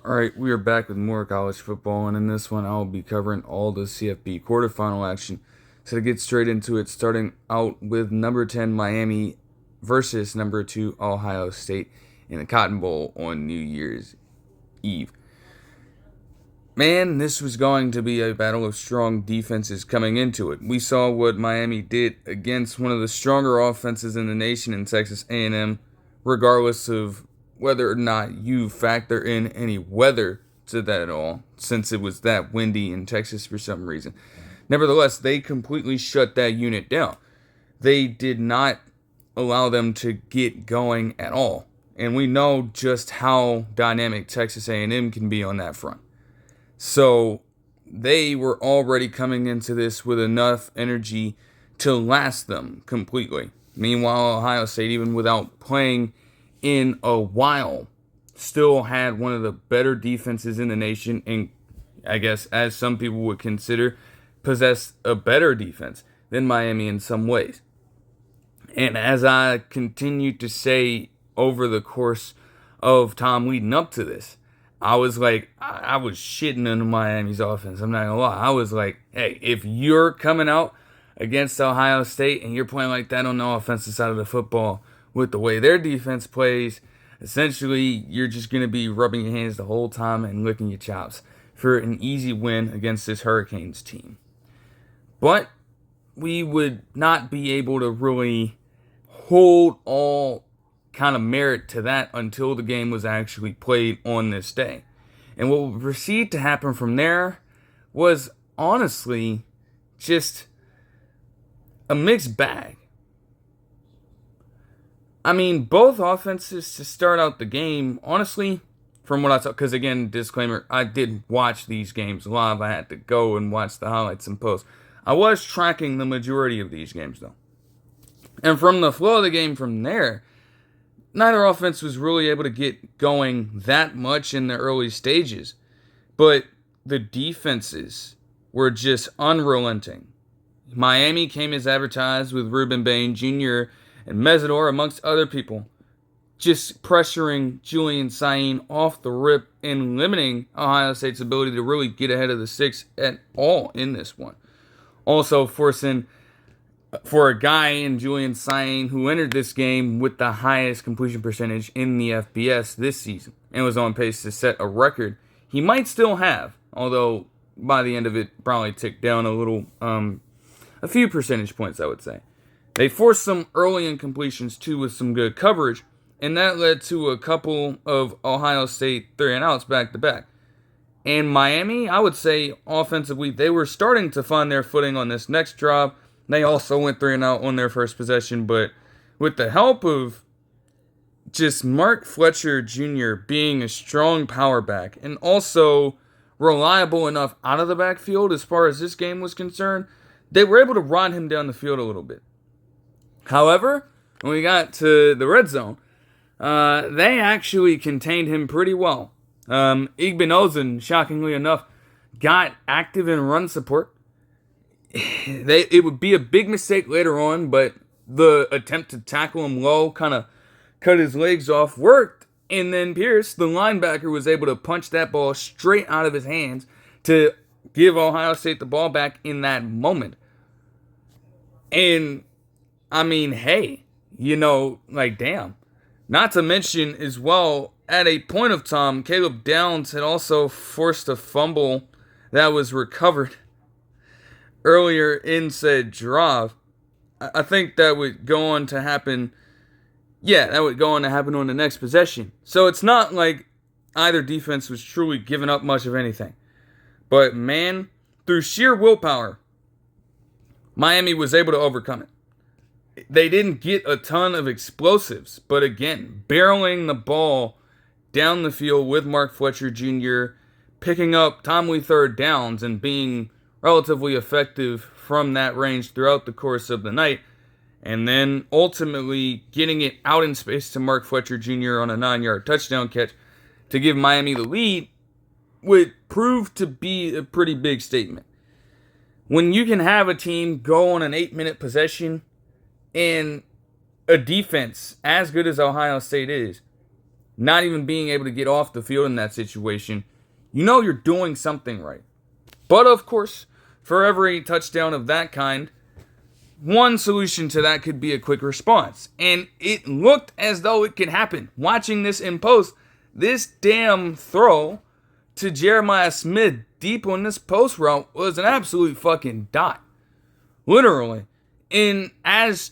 Alright, we are back with more college football, and in this one, I'll be covering all the CFB quarterfinal action. So, to get straight into it, starting out with number 10 Miami versus number 2 Ohio State in the Cotton Bowl on New Year's Eve. Man, this was going to be a battle of strong defenses coming into it. We saw what Miami did against one of the stronger offenses in the nation in Texas A&M, regardless of whether or not you factor in any weather to that at all, since it was that windy in Texas for some reason. Nevertheless, they completely shut that unit down. They did not allow them to get going at all. And we know just how dynamic Texas A&M can be on that front. So they were already coming into this with enough energy to last them completely. Meanwhile, Ohio State, even without playing in a while, still had one of the better defenses in the nation, and I guess, as some people would consider, possessed a better defense than Miami in some ways. And as I continued to say over the course of time leading up to this, I was like, I was shitting on Miami's offense. I'm not gonna lie. I was like, hey, if you're coming out against Ohio State and you're playing like that on the offensive side of the football with the way their defense plays, essentially you're just gonna be rubbing your hands the whole time and licking your chops for an easy win against this Hurricanes team. But we would not be able to really hold all kind of merit to that until the game was actually played on this day. And what would proceed to happen from there was honestly just a mixed bag. I mean, both offenses to start out the game, honestly, from what I saw, because again, disclaimer, I did watch these games live. I had to go and watch the highlights and posts. I was tracking the majority of these games, though. And from the flow of the game from there, neither offense was really able to get going that much in the early stages. But the defenses were just unrelenting. Miami came as advertised with Ruben Bain Jr. and Mesidor, amongst other people, just pressuring Julian Sain off the rip and limiting Ohio State's ability to really get ahead of the six at all in this one. Also forcing for a guy in Julian Sain who entered this game with the highest completion percentage in the FBS this season and was on pace to set a record he might still have, although by the end of it probably ticked down a little, a few percentage points, I would say. They forced some early incompletions too with some good coverage, and that led to a couple of Ohio State 3-and-outs back to back. And Miami, I would say offensively, they were starting to find their footing on this next drive. They also went 3-and-out on their first possession, but with the help of just Mark Fletcher Jr. being a strong power back and also reliable enough out of the backfield as far as this game was concerned, they were able to run him down the field a little bit. However, when we got to the red zone, they actually contained him pretty well. Igbinozen, shockingly enough, got active in run support. It would be a big mistake later on, but the attempt to tackle him low, kind of cut his legs off, worked. And then Pierce, the linebacker, was able to punch that ball straight out of his hands to give Ohio State the ball back in that moment. And, I mean, hey, damn. Not to mention, as well, at a point of time, Caleb Downs had also forced a fumble that was recovered earlier in said drive. I think that would go on to happen. Yeah, that would go on to happen on the next possession. So it's not like either defense was truly giving up much of anything. But man, through sheer willpower, Miami was able to overcome it. They didn't get a ton of explosives, but again, barreling the ball down the field with Mark Fletcher Jr., picking up timely third downs and being relatively effective from that range throughout the course of the night, and then ultimately getting it out in space to Mark Fletcher Jr. on a 9-yard touchdown catch to give Miami the lead would prove to be a pretty big statement. When you can have a team go on an 8-minute possession and a defense as good as Ohio State is not even being able to get off the field in that situation, you know you're doing something right. But of course, for every touchdown of that kind, one solution to that could be a quick response. And it looked as though it could happen. Watching this in post, this damn throw to Jeremiah Smith deep on this post route was an absolute fucking dot. Literally. In as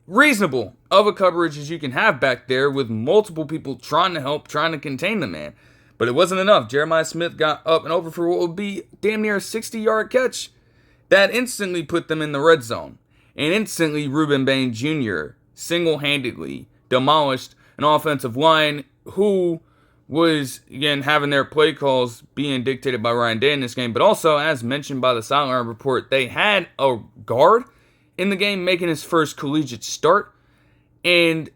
reasonable of a coverage as you can have back there with multiple people trying to help, trying to contain the man. But it wasn't enough. Jeremiah Smith got up and over for what would be damn near a 60-yard catch. That instantly put them in the red zone. And instantly Reuben Bain Jr. single-handedly demolished an offensive line who was, again, having their play calls being dictated by Ryan Day in this game. But also, as mentioned by the sideline report, they had a guard in the game making his first collegiate start. And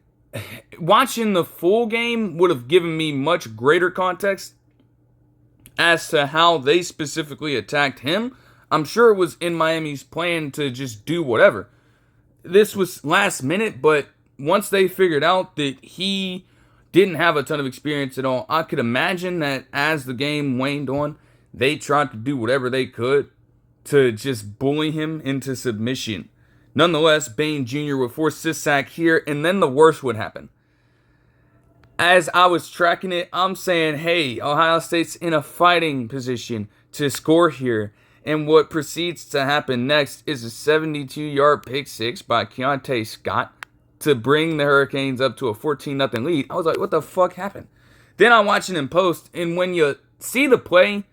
watching the full game would have given me much greater context as to how they specifically attacked him. I'm sure it was in Miami's plan to just do whatever. This was last minute, but once they figured out that he didn't have a ton of experience at all, I could imagine that as the game waned on, they tried to do whatever they could to just bully him into submission. Nonetheless, Bain Jr. would force this sack here, and then the worst would happen. As I was tracking it, I'm saying, hey, Ohio State's in a fighting position to score here. And what proceeds to happen next is a 72-yard pick six by Keontae Scott to bring the Hurricanes up to a 14-0 lead. I was like, what the fuck happened? Then I'm watching in post, and when you see the play,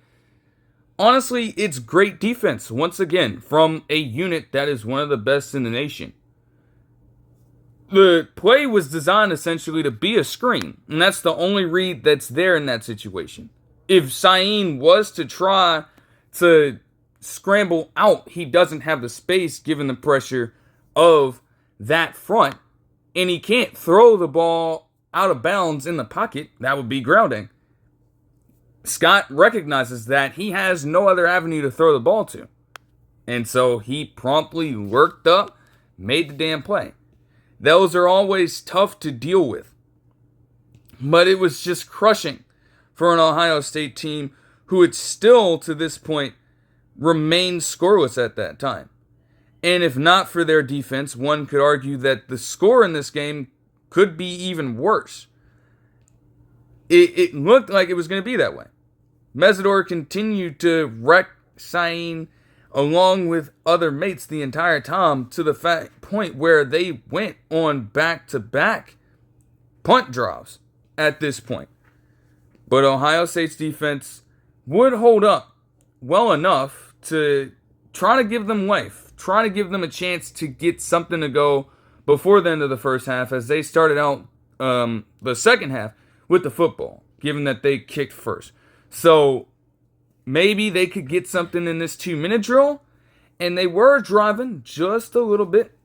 honestly, it's great defense, once again, from a unit that is one of the best in the nation. The play was designed essentially to be a screen, and that's the only read that's there in that situation. If Sain was to try to scramble out, he doesn't have the space given the pressure of that front, and he can't throw the ball out of bounds in the pocket. That would be grounding. Scott recognizes that he has no other avenue to throw the ball to, and so he promptly worked up, made the damn play. Those are always tough to deal with, but it was just crushing for an Ohio State team who had still, to this point, remained scoreless at that time. And if not for their defense, one could argue that the score in this game could be even worse. It looked like it was going to be that way. Mesidor continued to wreck Sain along with other mates the entire time to the point where they went on back-to-back punt drives at this point. But Ohio State's defense would hold up well enough to try to give them life, try to give them a chance to get something to go before the end of the first half as they started out the second half with the football, given that they kicked first. So maybe they could get something in this 2-minute drill, and they were driving just a little bit.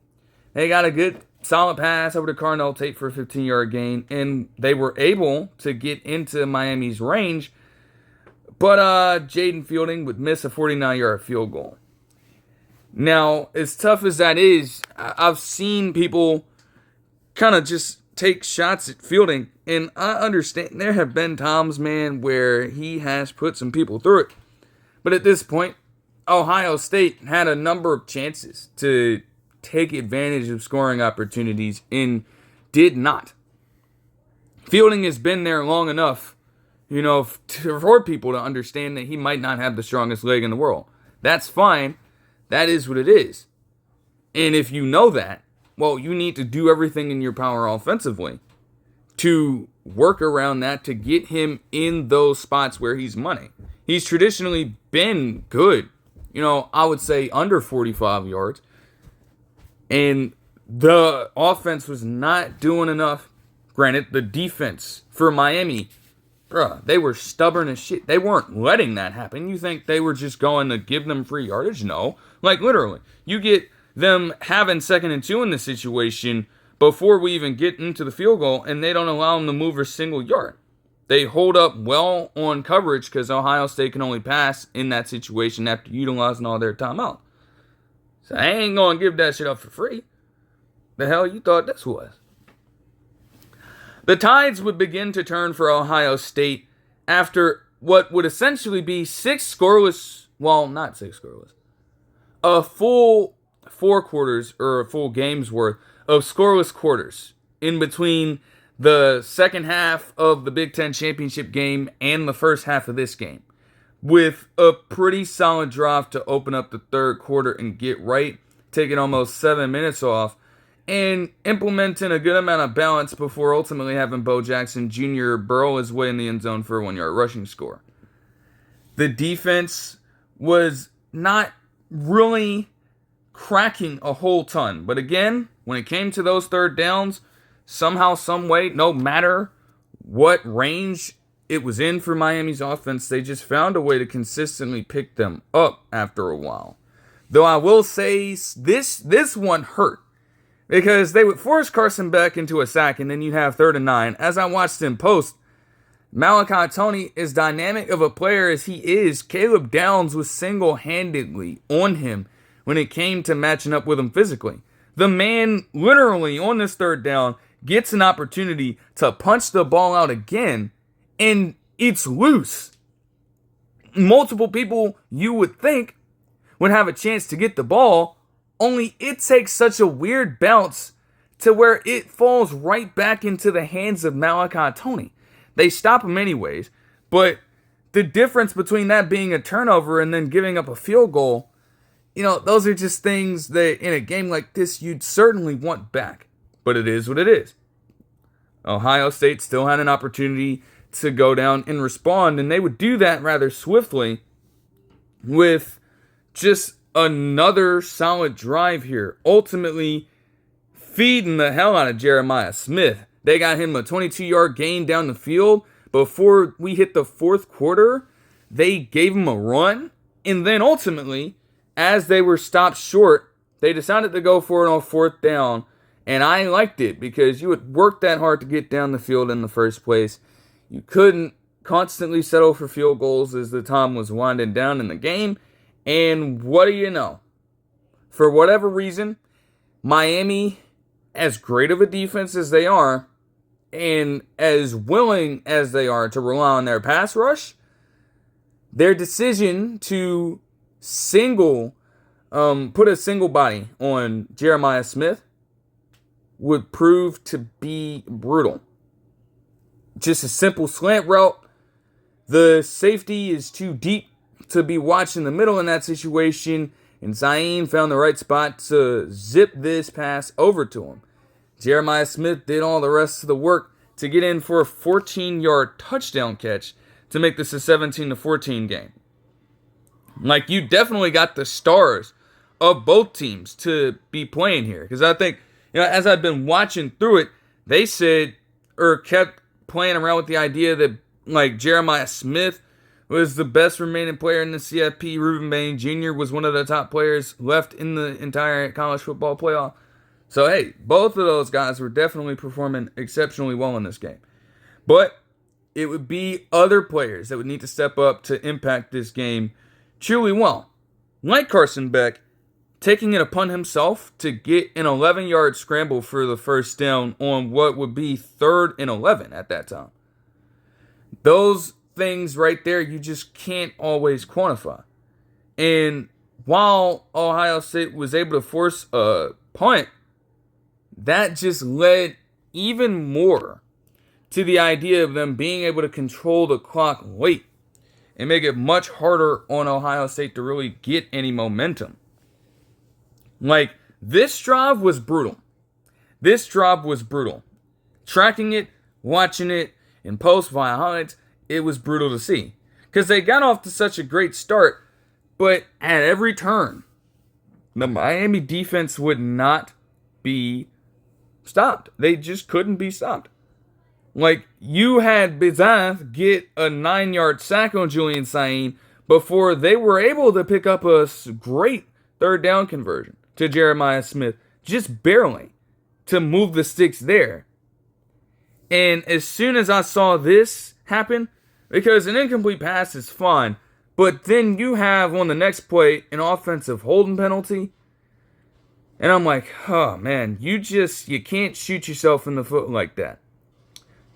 They got a good solid pass over to Carnell Tate for a 15-yard gain, and they were able to get into Miami's range, but Jaden Fielding would miss a 49-yard field goal. Now, as tough as that is, I've seen people kind of just take shots at Fielding, and I understand there have been times, man, where he has put some people through it. But at this point, Ohio State had a number of chances to take advantage of scoring opportunities and did not. Fielding has been there long enough, for people to understand that he might not have the strongest leg in the world. That's fine. That is what it is. And if you know that, well, you need to do everything in your power offensively to work around that to get him in those spots where he's money. He's traditionally been good, I would say under 45 yards. And the offense was not doing enough. Granted, the defense for Miami, they were stubborn as shit. They weren't letting that happen. You think they were just going to give them free yardage? No. Like, literally, you get them having 2nd and 2 in this situation before we even get into the field goal, and they don't allow them to move a single yard. They hold up well on coverage because Ohio State can only pass in that situation after utilizing all their timeout. So I ain't going to give that shit up for free. The hell you thought this was? The tides would begin to turn for Ohio State after what would essentially be not six scoreless, a full 4 quarters or a full game's worth of scoreless quarters in between the second half of the Big Ten championship game and the first half of this game, with a pretty solid drive to open up the third quarter and get right, taking almost 7 minutes off, and implementing a good amount of balance before ultimately having Bo Jackson Jr. burrow his way in the end zone for a 1-yard rushing score. The defense was not really cracking a whole ton, but again, when it came to those third downs, somehow, some way, no matter what range it was in for Miami's offense, they just found a way to consistently pick them up after a while. Though I will say this one hurt, because they would force Carson Beck into a sack, and then you have 3rd and 9. As I watched him post, Malachi Toney, as dynamic of a player as he is, Caleb Downs was single-handedly on him when it came to matching up with him physically. The man, literally, on this 3rd down, gets an opportunity to punch the ball out again, and it's loose. Multiple people, you would think, would have a chance to get the ball, only it takes such a weird bounce to where it falls right back into the hands of Malachi Toney. They stop him anyways, but the difference between that being a turnover and then giving up a field goal, those are just things that in a game like this you'd certainly want back. But it is what it is. Ohio State still had an opportunity to go down and respond, and they would do that rather swiftly with just another solid drive here, ultimately feeding the hell out of Jeremiah Smith. They got him a 22-yard gain down the field. Before we hit the 4th quarter, they gave him a run, and then ultimately, as they were stopped short, they decided to go for it on 4th down, and I liked it because you would work that hard to get down the field in the first place. You couldn't constantly settle for field goals as the time was winding down in the game. And what do you know? For whatever reason, Miami, as great of a defense as they are, and as willing as they are to rely on their pass rush, their decision to put a single body on Jeremiah Smith would prove to be brutal. Just a simple slant route. The safety is too deep to be watching the middle in that situation, and Zayn found the right spot to zip this pass over to him. Jeremiah Smith did all the rest of the work to get in for a 14-yard touchdown catch to make this a 17-14 game. Like, you definitely got the stars of both teams to be playing here, because I think, as I've been watching through it, they said, or kept playing around with the idea that, Jeremiah Smith was the best remaining player in the CFP. Reuben Bain Jr. was one of the top players left in the entire college football playoff. So, hey, both of those guys were definitely performing exceptionally well in this game. But it would be other players that would need to step up to impact this game truly well. Like Carson Beck, taking it upon himself to get an 11-yard scramble for the first down on what would be 3rd and 11 at that time. Those things right there you just can't always quantify. And while Ohio State was able to force a punt, that just led even more to the idea of them being able to control the clock late and make it much harder on Ohio State to really get any momentum. This drive was brutal. Tracking it, watching it, in post via highlights, it was brutal to see. Because they got off to such a great start, but at every turn, the Miami defense would not be stopped. They just couldn't be stopped. You had Bizarre get a 9-yard sack on Julian Sain before they were able to pick up a great 3rd down conversion to Jeremiah Smith, just barely, to move the sticks there. And as soon as I saw this happen, because an incomplete pass is fine, but then you have on the next play an offensive holding penalty, and I'm like, oh man, you can't shoot yourself in the foot like that.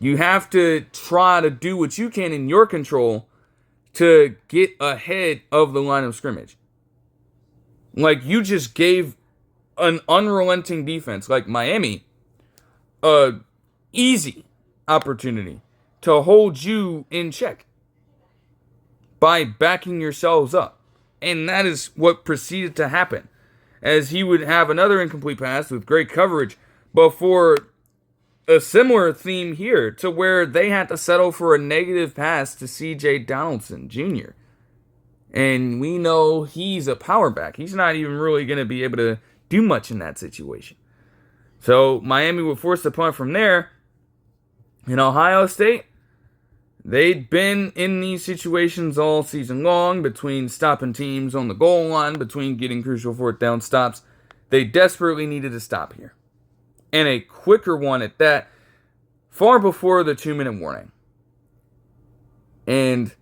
You have to try to do what you can in your control to get ahead of the line of scrimmage. Like, you just gave an unrelenting defense like Miami a easy opportunity to hold you in check by backing yourselves up. And that is what proceeded to happen, as he would have another incomplete pass with great coverage before a similar theme here to where they had to settle for a negative pass to C.J. Donaldson Jr. And we know he's a power back. He's not even really going to be able to do much in that situation. So Miami would force the punt from there. In Ohio State, they'd been in these situations all season long, between stopping teams on the goal line, between getting crucial fourth down stops. They desperately needed to stop here. And a quicker one at that, far before the 2-minute warning. And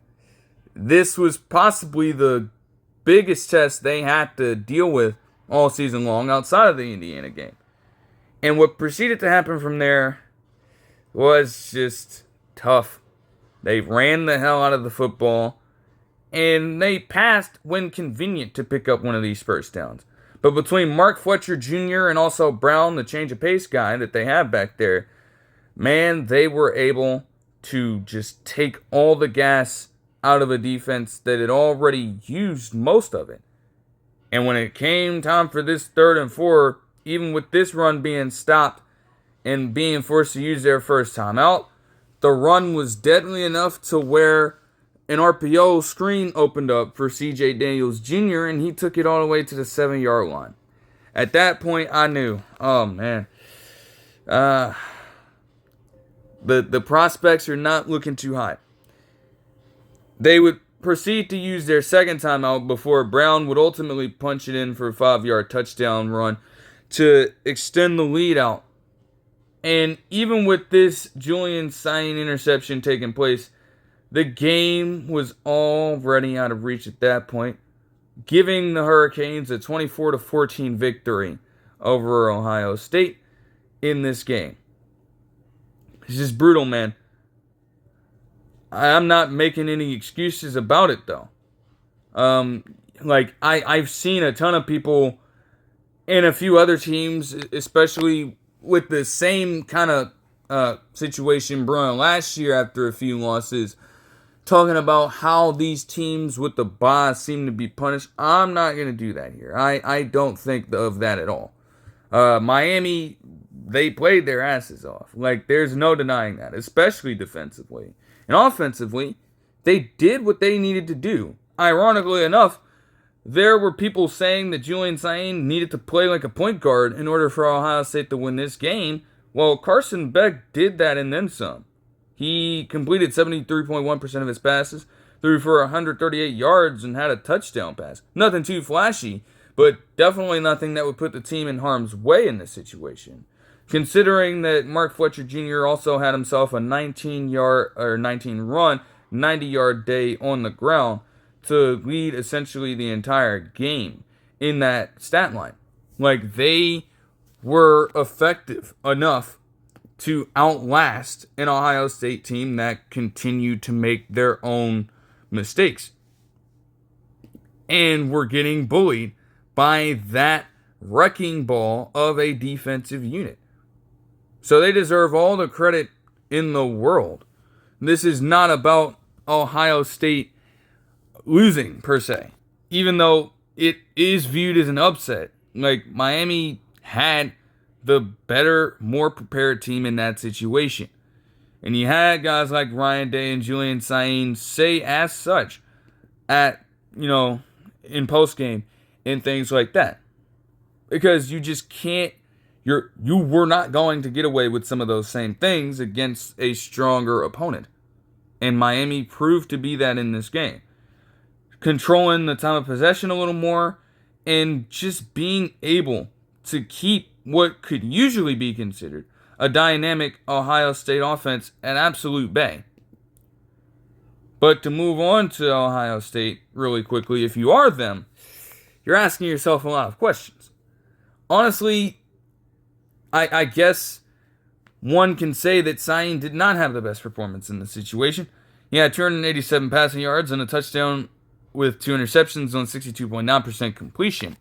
this was possibly the biggest test they had to deal with all season long outside of the Indiana game. And what proceeded to happen from there was just tough. They ran the hell out of the football, and they passed when convenient to pick up one of these first downs. But between Mark Fletcher Jr. and also Brown, the change of pace guy that they have back there, man, they were able to just take all the gas out of a defense that had already used most of it. And when it came time for this 3rd and 4, even with this run being stopped and being forced to use their first timeout, the run was deadly enough to where an RPO screen opened up for C.J. Daniels Jr., and he took it all the way to the 7-yard line. At that point, I knew, oh man, the prospects are not looking too high. They would proceed to use their second timeout before Brown would ultimately punch it in for a 5-yard touchdown run to extend the lead out. And even with this Julian Sain interception taking place, the game was already out of reach at that point, giving the Hurricanes a 24-14 victory over Ohio State in this game. It's just brutal, man. I'm not making any excuses about it, though. I've seen a ton of people and a few other teams, especially with the same kind of situation brewing last year after a few losses, talking about how these teams with the bye seem to be punished. I'm not going to do that here. I don't think of that at all. Miami, they played their asses off. Like, there's no denying that, especially defensively. And offensively, they did what they needed to do. Ironically enough, there were people saying that Julian Sain needed to play like a point guard in order for Ohio State to win this game. Well, Carson Beck did that and then some. He completed 73.1% of his passes, threw for 138 yards, and had a touchdown pass. Nothing too flashy, but definitely nothing that would put the team in harm's way in this situation. Considering that Mark Fletcher Jr. also had himself a 19-run, 90-yard day on the ground to lead essentially the entire game in that stat line. Like, they were effective enough to outlast an Ohio State team that continued to make their own mistakes. And were getting bullied by that wrecking ball of a defensive unit. So they deserve all the credit in the world. This is not about Ohio State losing, per se. Even though it is viewed as an upset. Like, Miami had the better, more prepared team in that situation. And you had guys like Ryan Day and Julian Sain say as such at, in postgame and things like that. Because you just can't, you were not going to get away with some of those same things against a stronger opponent. And Miami proved to be that in this game. Controlling the time of possession a little more and just being able to keep what could usually be considered a dynamic Ohio State offense at absolute bay. But to move on to Ohio State really quickly, if you are them, you're asking yourself a lot of questions. Honestly, I guess one can say that Cyan did not have the best performance in the situation. He had 287 passing yards and a touchdown with 2 interceptions on 62.9% completion.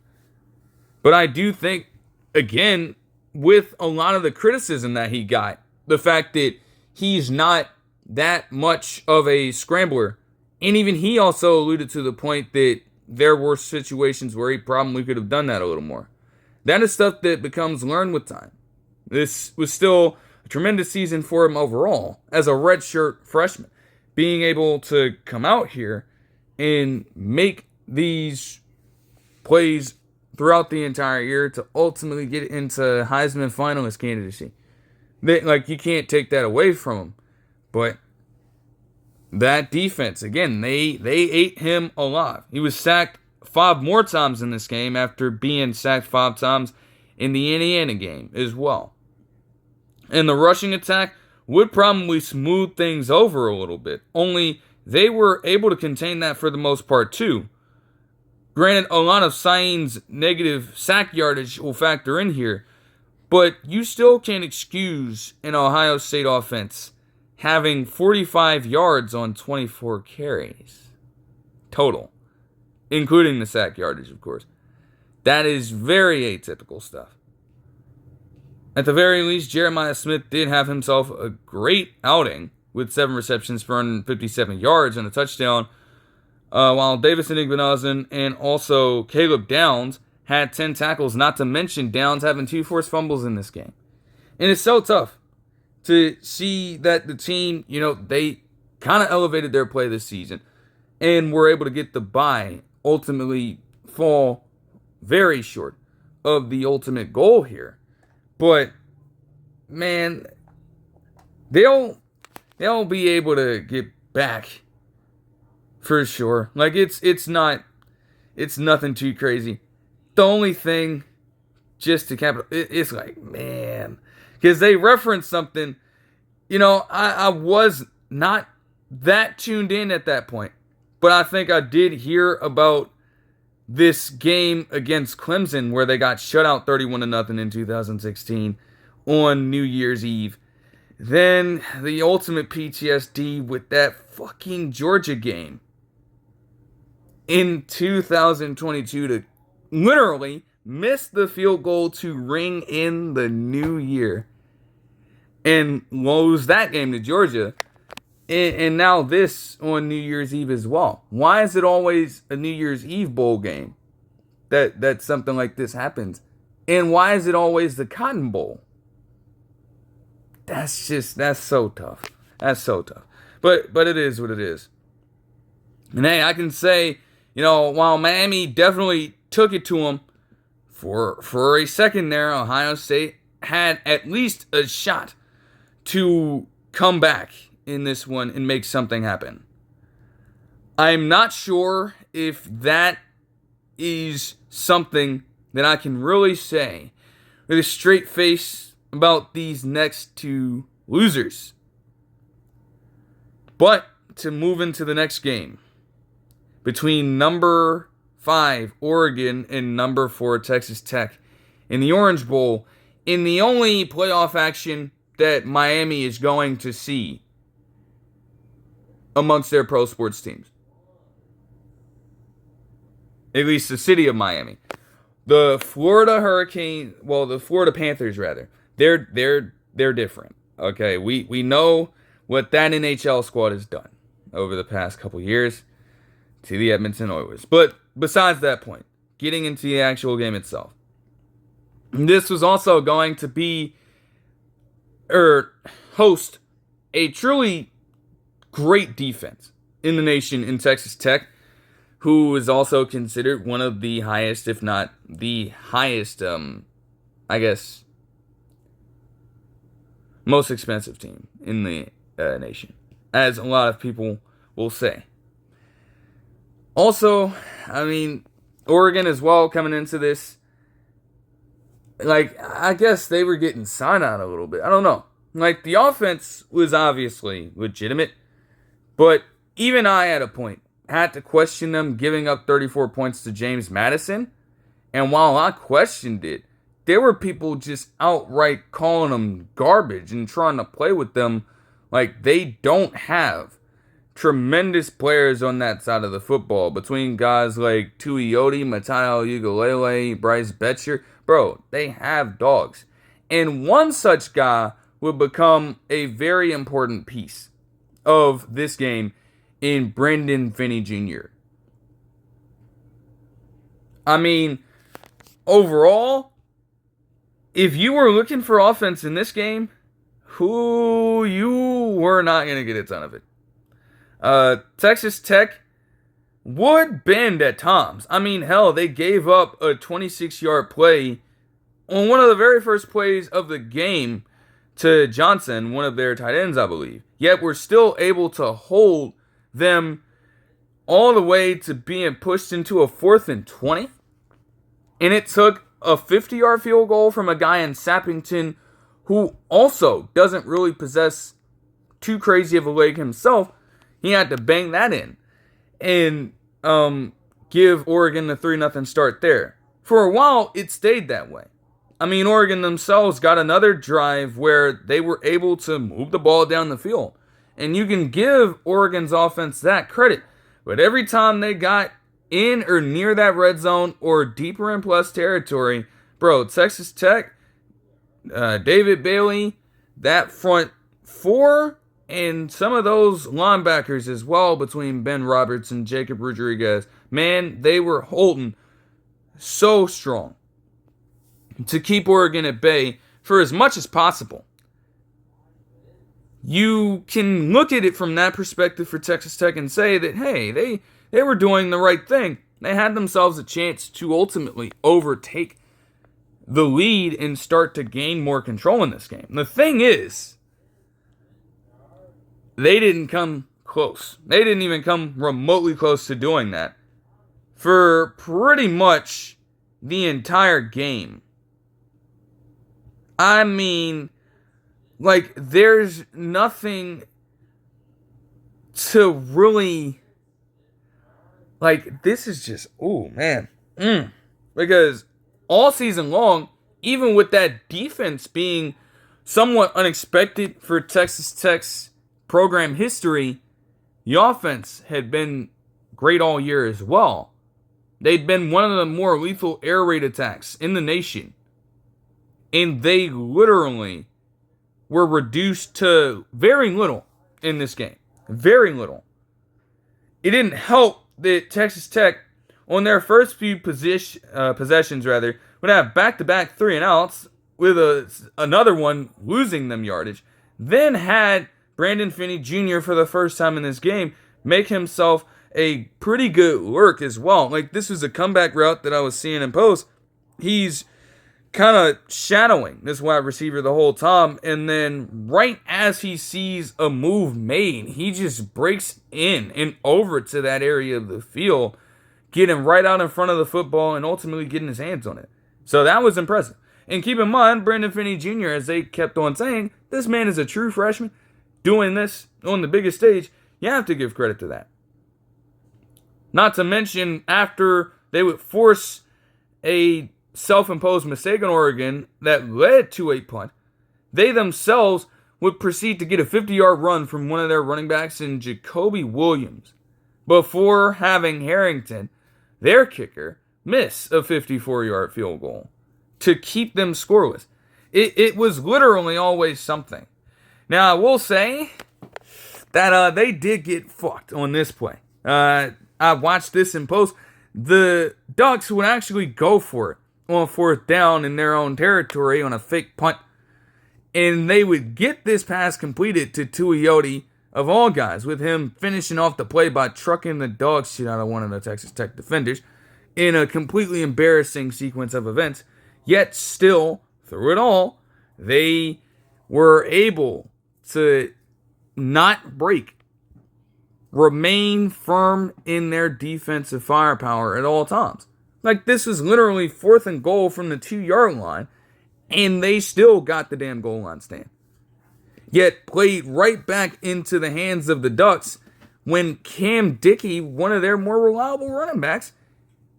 But I do think, again, with a lot of the criticism that he got, the fact that he's not that much of a scrambler, and even he also alluded to the point that there were situations where he probably could have done that a little more. That is stuff that becomes learned with time. This was still a tremendous season for him overall as a redshirt freshman. Being able to come out here and make these plays throughout the entire year to ultimately get into Heisman finalist candidacy. You can't take that away from him. But that defense, again, they ate him alive. He was sacked 5 more times in this game after being sacked 5 times in the Indiana game as well. And the rushing attack would probably smooth things over a little bit. Only they were able to contain that for the most part too. Granted, a lot of Cyan's negative sack yardage will factor in here, but you still can't excuse an Ohio State offense having 45 yards on 24 carries total, including the sack yardage, of course. That is very atypical stuff. At the very least, Jeremiah Smith did have himself a great outing with 7 receptions for 157 yards and a touchdown, while Davis Igbinosun and also Caleb Downs had 10 tackles, not to mention Downs having 2 forced fumbles in this game. And it's so tough to see that the team, they kind of elevated their play this season and were able to get the bye, ultimately fall very short of the ultimate goal here. But, man, they'll be able to get back for sure. It's nothing too crazy. The only thing, just to cap it, it's man, because they referenced something, I was not that tuned in at that point, but I think I did hear about this game against Clemson where they got shut out 31-0 in 2016 on New Year's Eve. Then the ultimate PTSD with that fucking Georgia game in 2022 to literally miss the field goal to ring in the new year and lose that game to Georgia. And now this on New Year's Eve as well. Why is it always a New Year's Eve bowl game that something like this happens? And why is it always the Cotton Bowl? That's so tough. That's so tough. But it is what it is. And hey, I can say, while Miami definitely took it to them for a second there, Ohio State had at least a shot to come back in this one and make something happen. I'm not sure if that is something that I can really say with a straight face about these next 2 losers. But to move into the next game between number 5 Oregon and number 4 Texas Tech in the Orange Bowl, in the only playoff action that Miami is going to see amongst their pro sports teams. At least the city of Miami. The Florida Panthers rather. They're different. Okay, we know what that NHL squad has done over the past couple years to the Edmonton Oilers. But besides that point, getting into the actual game itself. This was also going to be host a truly great defense in the nation in Texas Tech, who is also considered one of the highest, if not the highest, most expensive team in the nation, as a lot of people will say. Also, Oregon as well coming into this, I guess they were getting signed out a little bit. I don't know. The offense was obviously legitimate, but even I, at a point, had to question them giving up 34 points to James Madison. And while I questioned it, there were people just outright calling them garbage and trying to play with them like they don't have tremendous players on that side of the football. Between guys like Tuioti, Matayo Ugalele, Bryce Betcher, bro, they have dogs. And one such guy would become a very important piece of this game in Brendan Finney Jr. I mean, overall, if you were looking for offense in this game, you were not going to get a ton of it. Texas Tech would bend at times. I mean, hell, they gave up a 26-yard play on one of the very first plays of the game to Johnson, one of their tight ends, I believe. Yet we're still able to hold them all the way to being pushed into a 4th and 20. And it took a 50-yard field goal from a guy in Sappington who also doesn't really possess too crazy of a leg himself. He had to bang that in and give Oregon the 3-0 start there. For a while, it stayed that way. I mean, Oregon themselves got another drive where they were able to move the ball down the field. And you can give Oregon's offense that credit. But every time they got in or near that red zone or deeper in plus territory, bro, Texas Tech, David Bailey, that front four, and some of those linebackers as well between Ben Roberts and Jacob Rodriguez, man, they were holding so strong to keep Oregon at bay for as much as possible. You can look at it from that perspective for Texas Tech and say that, hey, they were doing the right thing. They had themselves a chance to ultimately overtake the lead and start to gain more control in this game. The thing is, they didn't come close. They didn't even come remotely close to doing that for pretty much the entire game. I mean, like, there's nothing to really, like, this is just, ooh, man. Because all season long, even with that defense being somewhat unexpected for Texas Tech's program history, the offense had been great all year as well. They'd been one of the more lethal air raid attacks in the nation. And they literally were reduced to very little in this game. Very little. It didn't help that Texas Tech, on their first few possessions, would have back-to-back 3-and-outs with another one losing them yardage. Then had Brandon Finney Jr. for the first time in this game make himself a pretty good lurk as well. Like, this was a comeback route that I was seeing in post. He's kind of shadowing this wide receiver the whole time, and then right as he sees a move made, he just breaks in and over to that area of the field, getting right out in front of the football and ultimately getting his hands on it. So that was impressive. And keep in mind, Brandon Finney Jr., as they kept on saying, this man is a true freshman doing this on the biggest stage. You have to give credit to that. Not to mention, after they would force a self-imposed mistake on Oregon that led to a punt, they themselves would proceed to get a 50-yard run from one of their running backs in Jacoby Williams before having Harrington, their kicker, miss a 54-yard field goal to keep them scoreless. It was literally always something. Now, I will say that they did get fucked on this play. I watched this in post. The Ducks would actually go for it on 4th down in their own territory on a fake punt. And they would get this pass completed to Tuioti, of all guys, with him finishing off the play by trucking the dog shit out of one of the Texas Tech defenders in a completely embarrassing sequence of events. Yet still, through it all, they were able to not break, remain firm in their defensive firepower at all times. Like, this was literally 4th and goal from the 2-yard line, and they still got the damn goal line stand. Yet played right back into the hands of the Ducks when Cam Dickey, one of their more reliable running backs,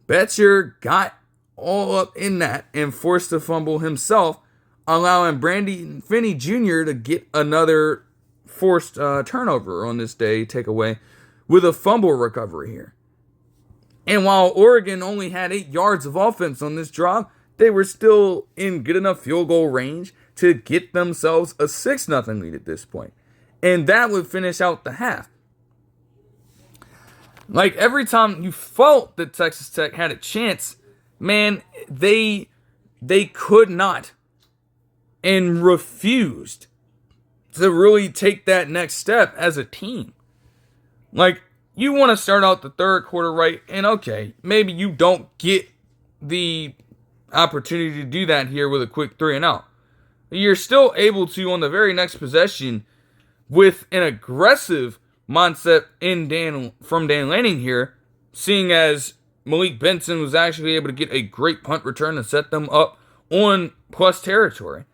Betcher got all up in that and forced a fumble himself, allowing Brandon Finney Jr. to get another forced turnover on this day, takeaway, with a fumble recovery here. And while Oregon only had 8 yards of offense on this drive, they were still in good enough field goal range to get themselves a 6-0 lead at this point. And that would finish out the half. Like, every time you felt that Texas Tech had a chance, man, they could not and refused to really take that next step as a team. Like, you want to start out the third quarter right, and okay, maybe you don't get the opportunity to do that here with a quick 3-and-out. You're still able to, on the very next possession, with an aggressive mindset from Dan Lanning here, seeing as Malik Benson was actually able to get a great punt return and set them up on plus territory.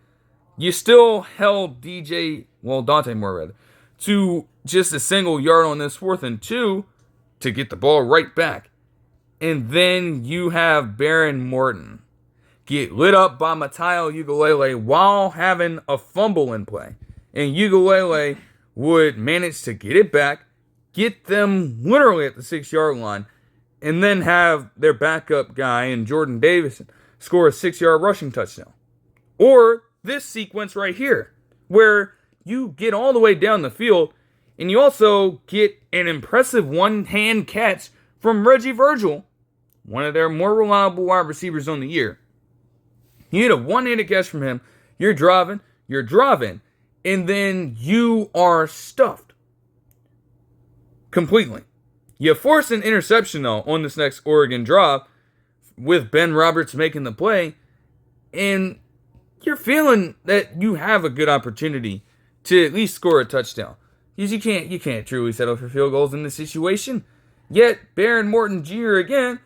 You still held Dante Moore to just a single yard on this 4th and 2 to get the ball right back. And then you have Baron Morton get lit up by Matayo Uiagalelei while having a fumble in play. And Uiagalelei would manage to get it back, get them literally at the 6-yard line, and then have their backup guy in Jordan Davison score a 6-yard rushing touchdown. Or this sequence right here, where you get all the way down the field, and you also get an impressive one-hand catch from Reggie Virgil, one of their more reliable wide receivers on the year. You get a one-handed catch from him, you're driving, and then you are stuffed completely. You force an interception, though, on this next Oregon drive, with Ben Roberts making the play, and you're feeling that you have a good opportunity to at least score a touchdown. Because you can't truly settle for field goals in this situation. Yet, Baron Morton Jr. again,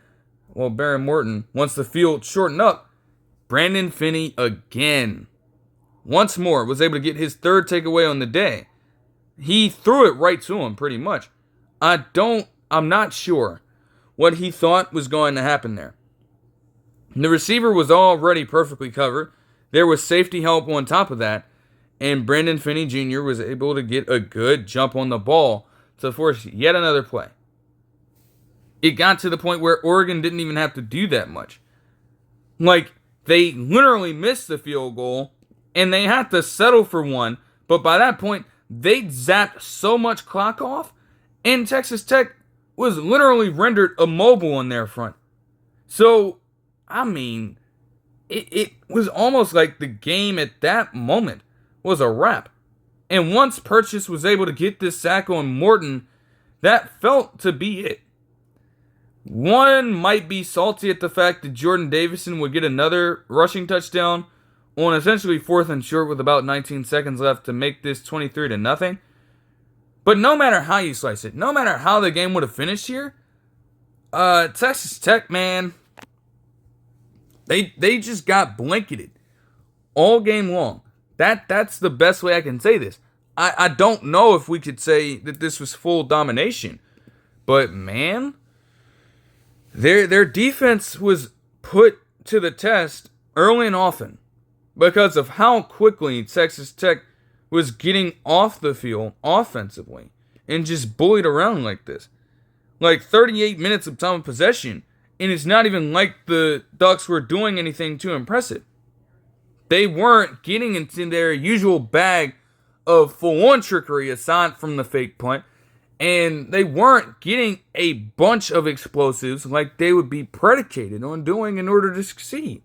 Baron Morton, once the field shortened up, Brandon Finney again, once more, was able to get his 3rd takeaway on the day. He threw it right to him, pretty much. I'm not sure what he thought was going to happen there. The receiver was already perfectly covered. There was safety help on top of that. And Brandon Finney Jr. was able to get a good jump on the ball to force yet another play. It got to the point where Oregon didn't even have to do that much. Like, they literally missed the field goal, and they had to settle for one. But by that point, they zapped so much clock off, and Texas Tech was literally rendered immobile on their front. So, I mean, it was almost like the game at that moment was a wrap. And once Purchase was able to get this sack on Morton, that felt to be it. One might be salty at the fact that Jordan Davison would get another rushing touchdown on essentially 4th and short with about 19 seconds left to make this 23-0. But no matter how you slice it, no matter how the game would have finished here, Texas Tech, man, they just got blanketed all game long. That's the best way I can say this. I don't know if we could say that this was full domination, but man, their defense was put to the test early and often because of how quickly Texas Tech was getting off the field offensively and just bullied around like this. Like 38 minutes of time of possession, and it's not even like the Ducks were doing anything too impressive. They weren't getting into their usual bag of full-on trickery aside from the fake punt, and they weren't getting a bunch of explosives like they would be predicated on doing in order to succeed.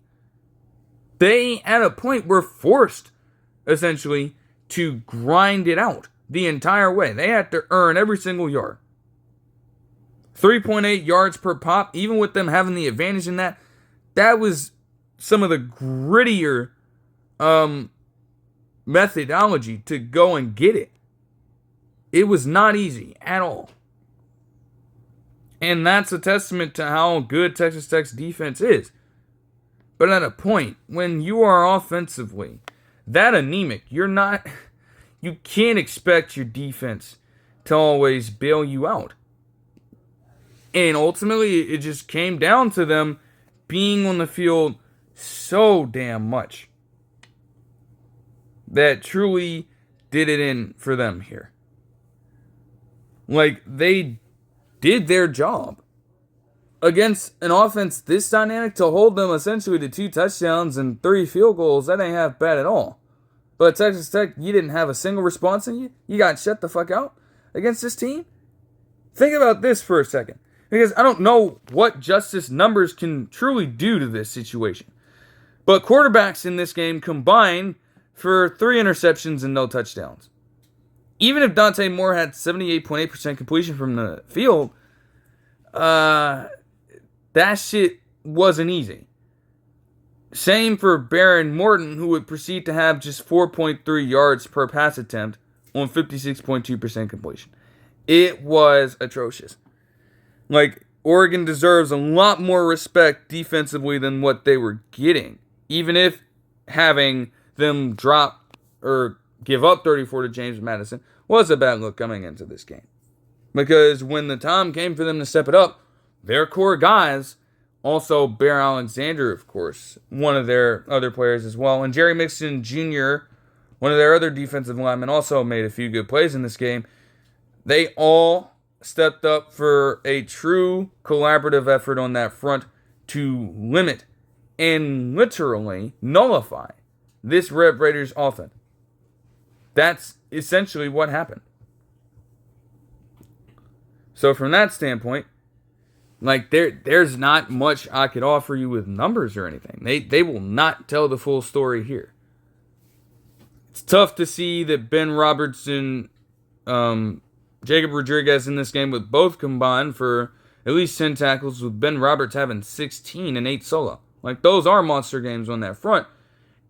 They, at a point, were forced, essentially, to grind it out the entire way. They had to earn every single yard. 3.8 yards per pop, even with them having the advantage in that, that was some of the grittier methodology to go and get it. It was not easy at all. And that's a testament to how good Texas Tech's defense is. But at a point, when you are offensively that anemic, you can't expect your defense to always bail you out. And ultimately, it just came down to them being on the field so damn much that truly did it in for them here. Like, they did their job against an offense this dynamic to hold them essentially to 2 touchdowns and 3 field goals. That ain't half bad at all. But Texas Tech, you didn't have a single response in you. You got shut the fuck out against this team. Think about this for a second. Because I don't know what justice numbers can truly do to this situation. But quarterbacks in this game combined for 3 interceptions and no touchdowns. Even if Dante Moore had 78.8% completion from the field, that shit wasn't easy. Same for Baron Morton, who would proceed to have just 4.3 yards per pass attempt on 56.2% completion. It was atrocious. Like, Oregon deserves a lot more respect defensively than what they were getting. Even if having them drop or give up 34 to James Madison was a bad look coming into this game. Because when the time came for them to step it up, their core guys, also Bear Alexander, of course, one of their other players as well, and Jerry Mixon Jr., one of their other defensive linemen, also made a few good plays in this game. They all stepped up for a true collaborative effort on that front to limit and literally nullify this Red Raiders offense. That's essentially what happened. So from that standpoint, like there's not much I could offer you with numbers or anything. They will not tell the full story here. It's tough to see that Ben Robertson, Jacob Rodriguez in this game with both combined for at least 10 tackles, with Ben Roberts having 16 and 8 solo. Like, those are monster games on that front.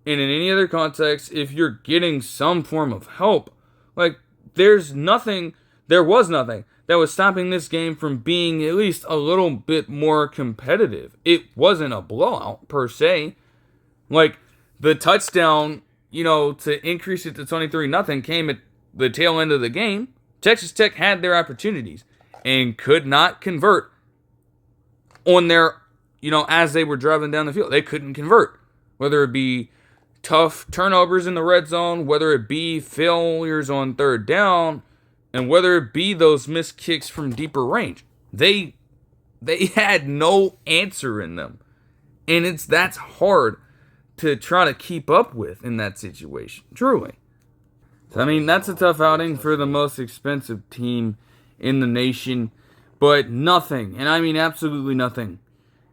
And in any other context, if you're getting some form of help, like, there was nothing that was stopping this game from being at least a little bit more competitive. It wasn't a blowout, per se. Like, the touchdown, to increase it to 23-0 came at the tail end of the game. Texas Tech had their opportunities and could not convert on their, as they were driving down the field. They couldn't convert. Whether it be tough turnovers in the red zone, whether it be failures on third down, and whether it be those missed kicks from deeper range. They had no answer in them. And that's hard to try to keep up with in that situation. Truly. I mean, that's a tough outing for the most expensive team in the nation. But nothing, and I mean absolutely nothing,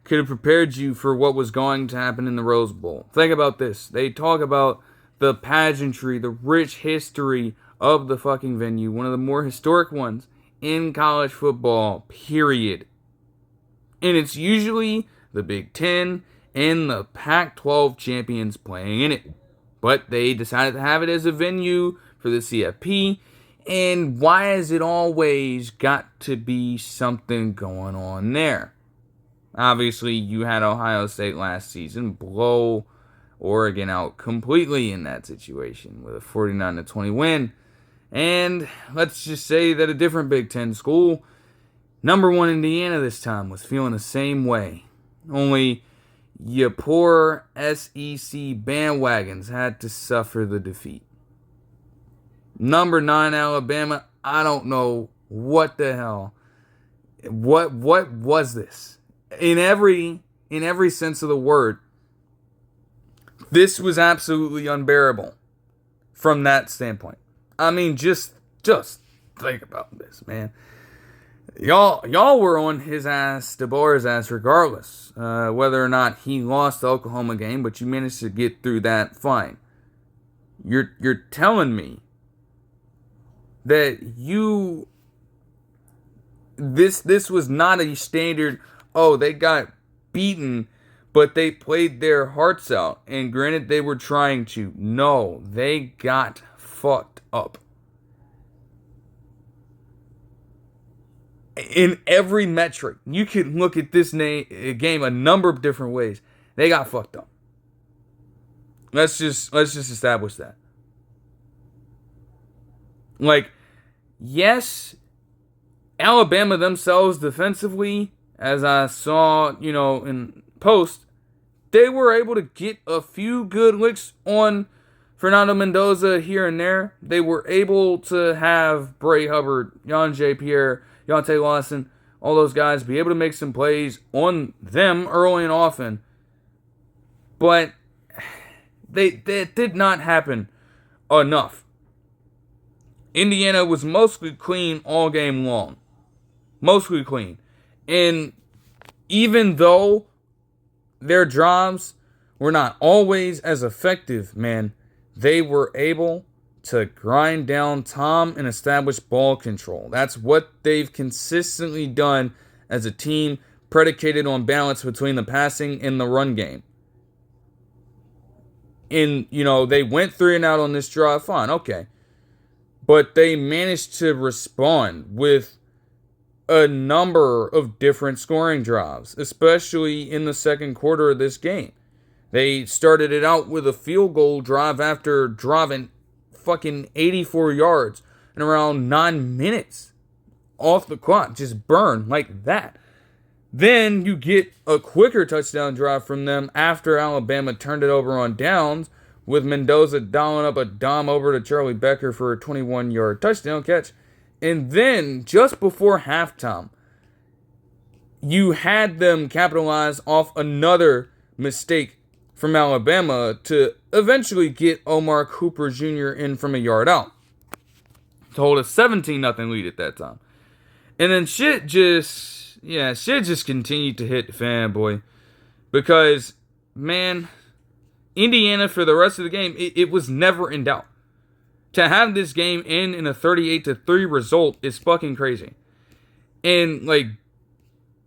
could have prepared you for what was going to happen in the Rose Bowl. Think about this. They talk about the pageantry, the rich history of the fucking venue. One of the more historic ones in college football, period. And it's usually the Big Ten and the Pac-12 champions playing in it. But they decided to have it as a venue for the CFP. And why has it always got to be something going on there? Obviously, you had Ohio State last season blow Oregon out completely in that situation with a 49-20 win. And let's just say that a different Big Ten school, number 1 Indiana this time, was feeling the same way. Only your poor SEC bandwagons had to suffer the defeat. Number 9 Alabama, I don't know what the hell. What was this? In every sense of the word, this was absolutely unbearable from that standpoint. I mean, just think about this, man. Y'all were on his ass, DeBoer's ass, regardless, whether or not he lost the Oklahoma game, but you managed to get through that fine. You're telling me that this was not a standard, they got beaten, but they played their hearts out. And granted, they were trying to. No, they got fucked up. In every metric, you can look at this game a number of different ways. They got fucked up. Let's just establish that. Like, yes, Alabama themselves defensively, as I saw, in post, they were able to get a few good licks on Fernando Mendoza here and there. They were able to have Bray Hubbard, Jan J. Pierre, Deontay Lawson, all those guys be able to make some plays on them early and often. But that did not happen enough. Indiana was mostly clean all game long. Mostly clean. And even though their drives were not always as effective, man, they were able to grind down Tom and establish ball control. That's what they've consistently done as a team predicated on balance between the passing and the run game. And, they went 3 and out on this drive, fine, okay. But they managed to respond with a number of different scoring drives, especially in the second quarter of this game. They started it out with a field goal drive after driving fucking 84 yards in around 9 minutes off the clock. Just burn like that. Then you get a quicker touchdown drive from them after Alabama turned it over on downs, with Mendoza dialing up a dime over to Charlie Becker for a 21-yard touchdown catch. And then, just before halftime, you had them capitalize off another mistake from Alabama to eventually get Omar Cooper Jr. in from a yard out to hold a 17-0 lead at that time. And then shit just continued to hit the fan, boy. Because, man, Indiana for the rest of the game, it was never in doubt. To have this game end in a 38-3 result is fucking crazy. And,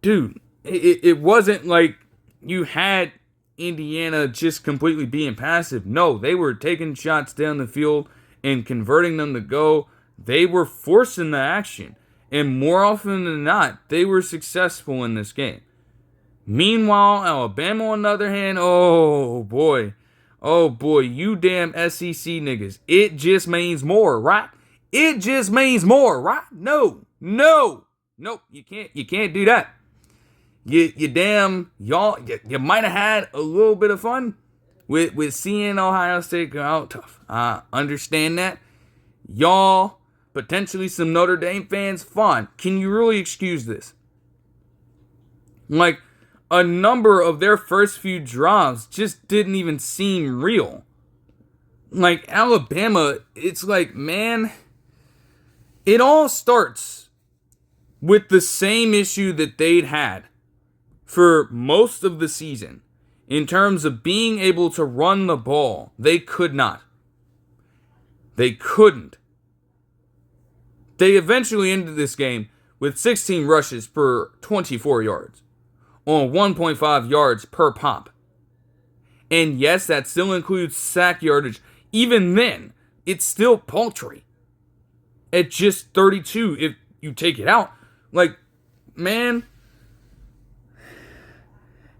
dude, it wasn't like you had Indiana just completely being passive. No, they were taking shots down the field and converting them to go. They were forcing the action. And more often than not, they were successful in this game. Meanwhile, Alabama, on the other hand, oh boy, you damn SEC niggas. It just means more, right? It just means more, right? No, you can't do that. You might have had a little bit of fun with seeing Ohio State go out tough. I understand that. Y'all, potentially some Notre Dame fans, fine. Can you really excuse this? A number of their first few drives just didn't even seem real. Alabama, it's man, it all starts with the same issue that they'd had for most of the season. In terms of being able to run the ball, they could not. They couldn't. They eventually ended this game with 16 rushes for 24 yards on 1.5 yards per pop. And yes, that still includes sack yardage. Even then, it's still paltry. At just 32 if you take it out. Man,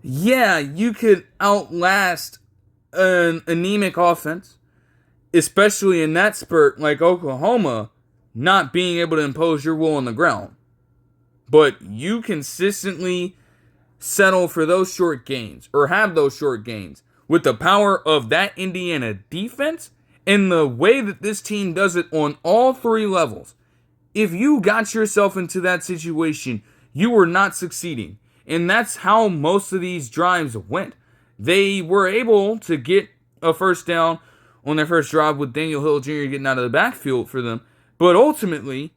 yeah, you could outlast an anemic offense, especially in that spurt like Oklahoma, not being able to impose your will on the ground. But you consistently settle for those short gains, or have those short gains, with the power of that Indiana defense and the way that this team does it on all 3 levels. If you got yourself into that situation, you were not succeeding. And that's how most of these drives went. They were able to get a first down on their first drive with Daniel Hill Jr. getting out of the backfield for them. But ultimately,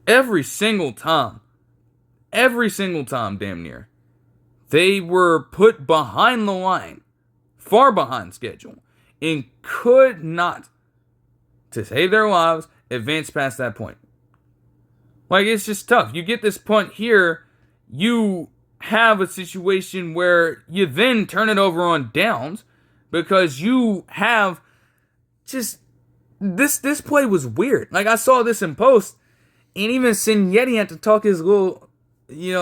every single time, damn near, they were put behind the line, far behind schedule, and could not, to save their lives, advance past that point. It's just tough. You get this punt here, you have a situation where you then turn it over on downs because you have just this play was weird. I saw this in post, and even Signetti had to talk his little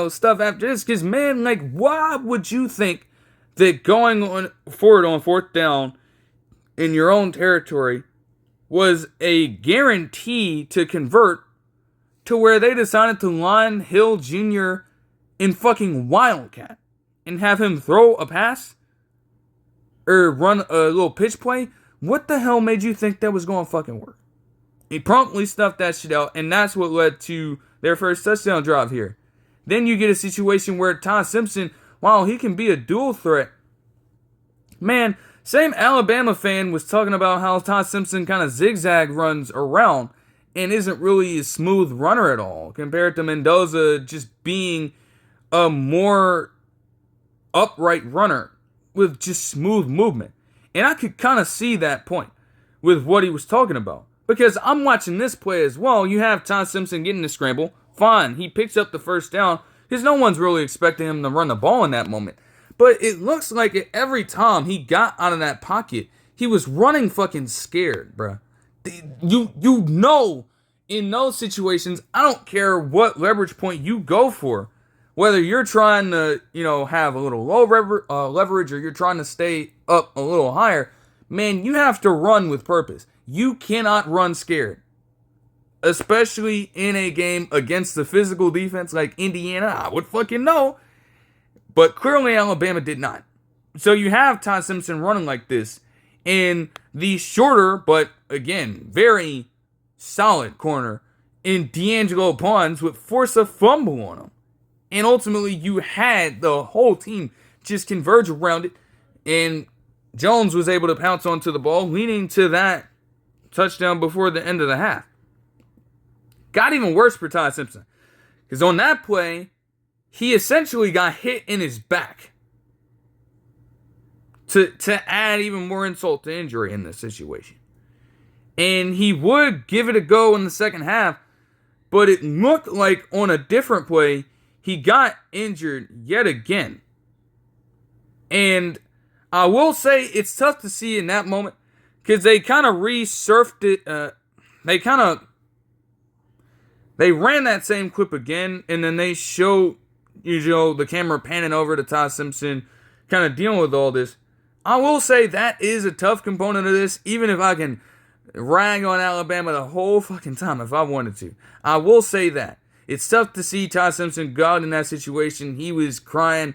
stuff after this, because man, why would you think that going on forward on 4th down in your own territory was a guarantee to convert, to where they decided to line Hill Jr. in fucking Wildcat and have him throw a pass or run a little pitch play, what the hell made you think that was going to fucking work? He promptly stuffed that shit out, and that's what led to their first touchdown drive here. Then you get a situation where Ty Simpson, while he can be a dual threat, man, same Alabama fan was talking about how Ty Simpson kind of zigzag runs around and isn't really a smooth runner at all, compared to Mendoza just being a more upright runner with just smooth movement. And I could kind of see that point with what he was talking about. Because I'm watching this play as well. You have Ty Simpson getting the scramble. Fine, he picks up the first down because no one's really expecting him to run the ball in that moment. But it looks like every time he got out of that pocket, he was running fucking scared, bruh. You know, in those situations, I don't care what leverage point you go for. Whether you're trying to, have a little low leverage or you're trying to stay up a little higher, man, you have to run with purpose. You cannot run scared. Especially in a game against the physical defense like Indiana, I would fucking know. But clearly Alabama did not. So you have Ty Simpson running like this. And the shorter, but again, very solid corner in D'Angelo Barnes would force a fumble on him. And ultimately you had the whole team just converge around it. And Jones was able to pounce onto the ball, leading to that touchdown before the end of the half. Got even worse for Ty Simpson. Because on that play, he essentially got hit in his back. To add even more insult to injury in this situation. And he would give it a go in the second half. But it looked like on a different play, he got injured yet again. And I will say it's tough to see in that moment. Because they kind of resurfed it. They ran that same clip again. And then they showed, the camera panning over to Ty Simpson, kind of dealing with all this. I will say that is a tough component of this. Even if I can rag on Alabama the whole fucking time if I wanted to. I will say that. It's tough to see Ty Simpson go out in that situation. He was crying.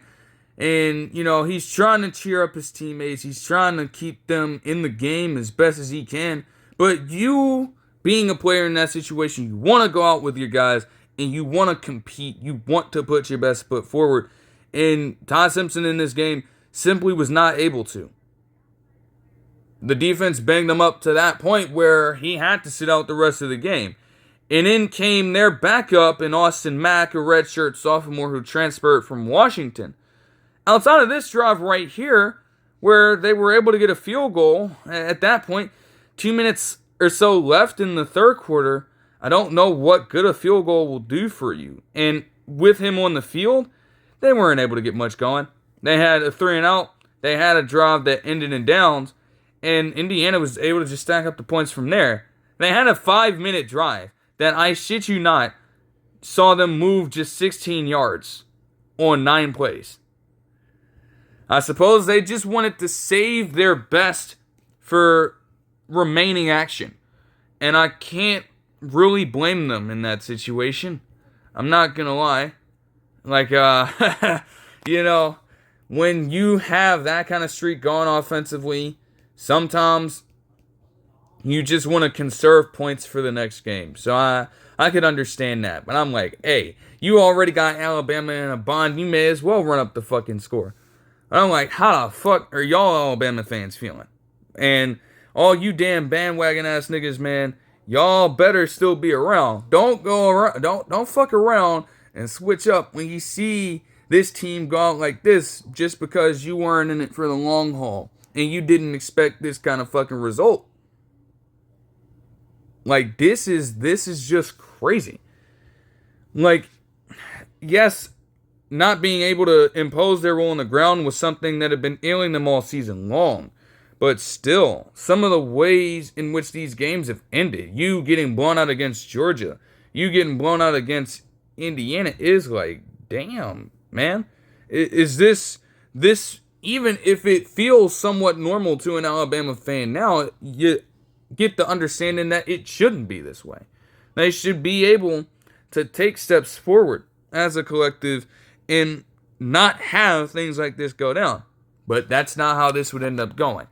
And, he's trying to cheer up his teammates. He's trying to keep them in the game as best as he can. But you, being a player in that situation, you want to go out with your guys and you want to compete. You want to put your best foot forward. And Ty Simpson in this game simply was not able to. The defense banged him up to that point where he had to sit out the rest of the game. And in came their backup in Austin Mack, a redshirt sophomore who transferred from Washington. Outside of this drive right here, where they were able to get a field goal at that point, 2 minutes or so left in the third quarter, I don't know what good a field goal will do for you. And with him on the field, they weren't able to get much going. They had a 3-and-out. They had a drive that ended in downs. And Indiana was able to just stack up the points from there. They had a 5-minute drive that, I shit you not, saw them move just 16 yards on 9 plays. I suppose they just wanted to save their best for remaining action. And I can't really blame them in that situation. I'm not going to lie. Like, when you have that kind of streak going offensively, sometimes you just want to conserve points for the next game. So I could understand that. But I'm like, hey, you already got Alabama in a bind. You may as well run up the fucking score. But I'm like, how the fuck are y'all Alabama fans feeling? And all you damn bandwagon-ass niggas, man, y'all better still be around. Don't go around. Don't fuck around and switch up when you see this team go out like this just because you weren't in it for the long haul and you didn't expect this kind of fucking result. Like, this is just crazy. Like, yes, not being able to impose their role on the ground was something that had been ailing them all season long. But still, some of the ways in which these games have ended, you getting blown out against Georgia, you getting blown out against Indiana, is like, damn, man. Is this, even if it feels somewhat normal to an Alabama fan now, you get the understanding that it shouldn't be this way. They should be able to take steps forward as a collective and not have things like this go down. But that's not how this would end up going.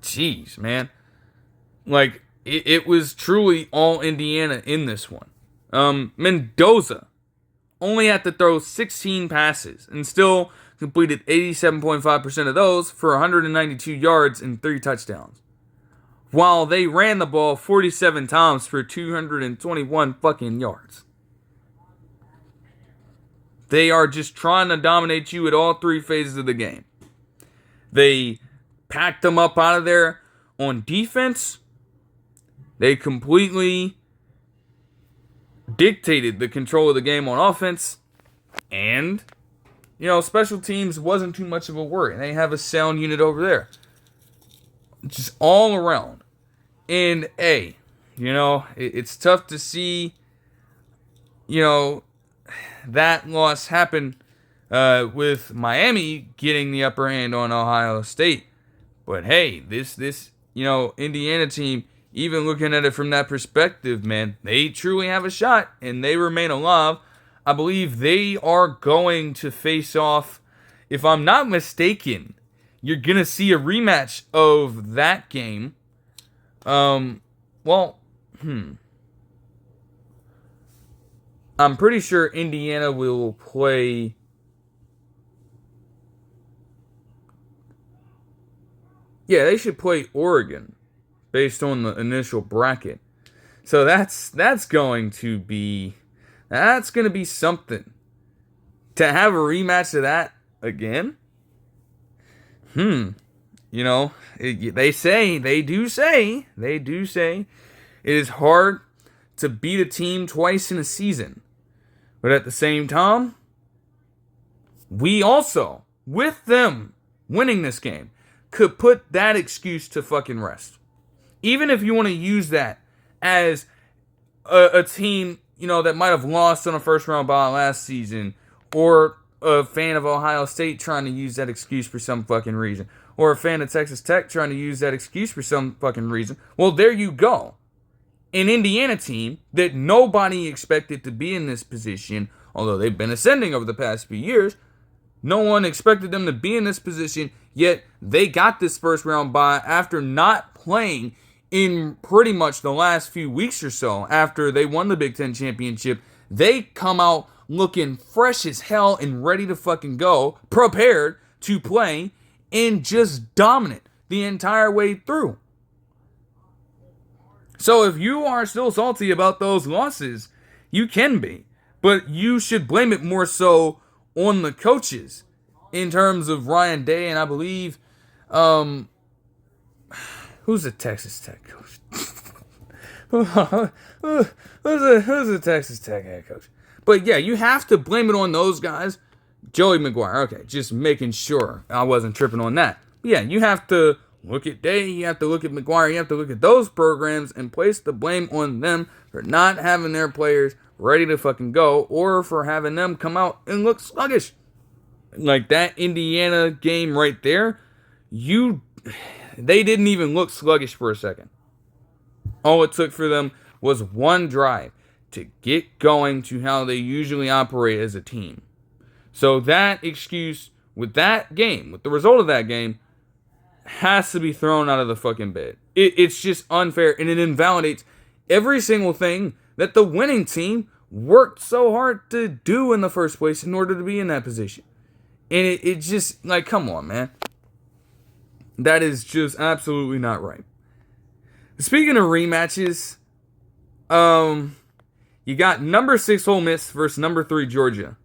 Jeez, man. Like, it was truly all Indiana in this one. Mendoza only had to throw 16 passes and still completed 87.5% of those for 192 yards and 3 touchdowns. While they ran the ball 47 times for 221 fucking yards. They are just trying to dominate you at all 3 phases of the game. They packed them up out of there on defense. They completely dictated the control of the game on offense. And, special teams wasn't too much of a worry. They have a sound unit over there. Just all around. And, it's tough to see, that loss happen with Miami getting the upper hand on Ohio State. But, hey, this Indiana team, even looking at it from that perspective, man, they truly have a shot, and they remain alive. I believe they are going to face off, if I'm not mistaken, you're going to see a rematch of that game. I'm pretty sure Indiana will play... Yeah, they should play Oregon based on the initial bracket. So that's going to be something. To have a rematch of that again? They do say it is hard to beat a team twice in a season. But at the same time, we also, with them winning this game, could put that excuse to fucking rest. Even if you want to use that as a team, that might have lost on a first round bye last season, or a fan of Ohio State trying to use that excuse for some fucking reason, or a fan of Texas Tech trying to use that excuse for some fucking reason. Well, there you go. An Indiana team that nobody expected to be in this position, although they've been ascending over the past few years, no one expected them to be in this position, yet they got this first round bye after not playing in pretty much the last few weeks or so after they won the Big Ten championship. They come out looking fresh as hell and ready to fucking go, prepared to play, and just dominant the entire way through. So if you are still salty about those losses, you can be. But you should blame it more so on the coaches in terms of Ryan Day and I believe, who's the Texas Tech coach? who's the Texas Tech head coach? But yeah, you have to blame it on those guys. Joey McGuire, okay, just making sure I wasn't tripping on that. But yeah, you have to look at Day, you have to look at McGuire, you have to look at those programs and place the blame on them for not having their players ready to fucking go, or for having them come out and look sluggish. Like that Indiana game right there, they didn't even look sluggish for a second. All it took for them was one drive to get going to how they usually operate as a team. So that excuse with that game, with the result of that game, has to be thrown out of the fucking bed. It's just unfair, and it invalidates every single thing that the winning team worked so hard to do in the first place in order to be in that position. And it just, like, come on, man. That is just absolutely not right. Speaking of rematches, you got number 6 Ole Miss versus number 3 Georgia.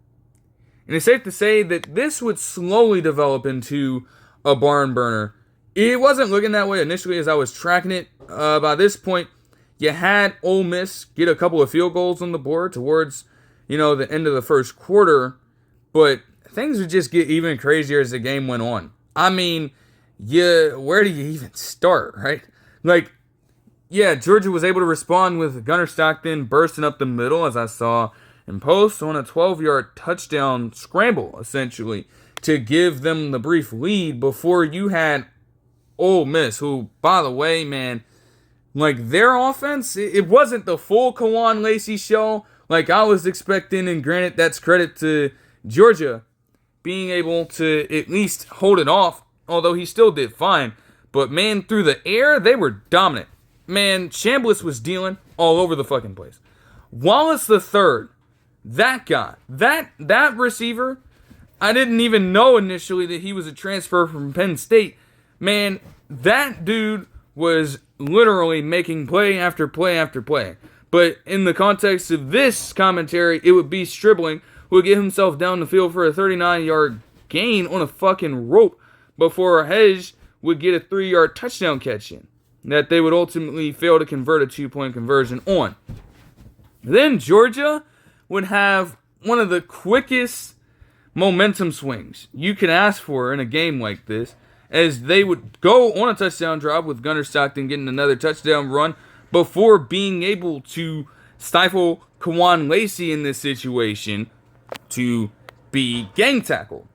And it's safe to say that this would slowly develop into a barn burner. It wasn't looking that way initially as I was tracking it. By this point, you had Ole Miss get a couple of field goals on the board towards, the end of the first quarter. But things would just get even crazier as the game went on. I mean, where do you even start, right? Georgia was able to respond with Gunnar Stockton bursting up the middle, as I saw in post, on a 12-yard touchdown scramble, essentially, to give them the brief lead before you had Ole Miss, who, by the way, man, their offense, it wasn't the full Kawan Lacey show, like I was expecting, and granted, that's credit to Georgia being able to at least hold it off, although he still did fine. But man, through the air, they were dominant. Man, Shambles was dealing all over the fucking place. Wallace the third, that guy, that receiver, I didn't even know initially that he was a transfer from Penn State. Man, that dude was literally making play after play after play. But in the context of this commentary, it would be Stribling who would get himself down the field for a 39-yard gain on a fucking rope before Hedge would get a 3-yard touchdown catch in that they would ultimately fail to convert a 2-point conversion on. Then Georgia would have one of the quickest momentum swings you could ask for in a game like this, as they would go on a touchdown drive with Gunnar Stockton getting another touchdown run before being able to stifle Kawan Lacey in this situation to be gang tackled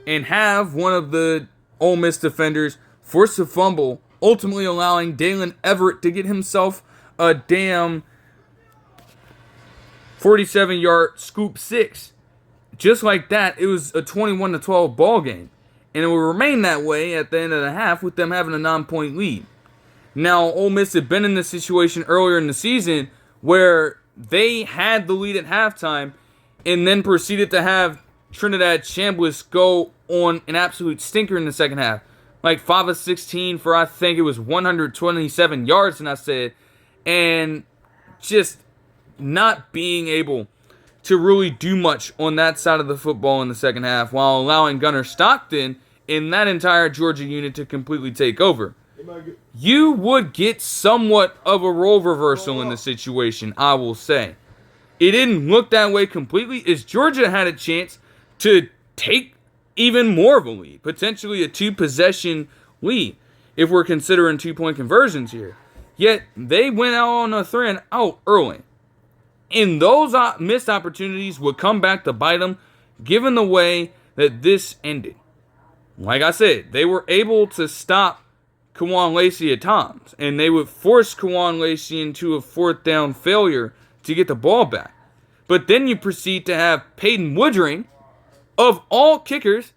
and have one of the Ole Miss defenders force a fumble, ultimately allowing Dalen Everett to get himself a damn 47-yard scoop six. Just like that, it was a 21-12 ball game. And it will remain that way at the end of the half with them having a 9-point lead. Now, Ole Miss had been in this situation earlier in the season where they had the lead at halftime and then proceeded to have Trinidad Shambles go on an absolute stinker in the second half. Like 5 of 16 for, I think it was 127 yards, and I said, and just not being able to really do much on that side of the football in the second half, while allowing Gunnar Stockton in that entire Georgia unit to completely take over. You would get somewhat of a role reversal in the situation, I will say. It didn't look that way completely, as Georgia had a chance to take even more of a lead, potentially a 2-possession lead, if we're considering 2-point conversions here. Yet, they went out on a 3-and-out early. And those missed opportunities would come back to bite them, given the way that this ended. Like I said, they were able to stop Kawan Lacey at times, and they would force Kawan Lacey into a 4th down failure to get the ball back. But then you proceed to have Peyton Woodring, of all kickers,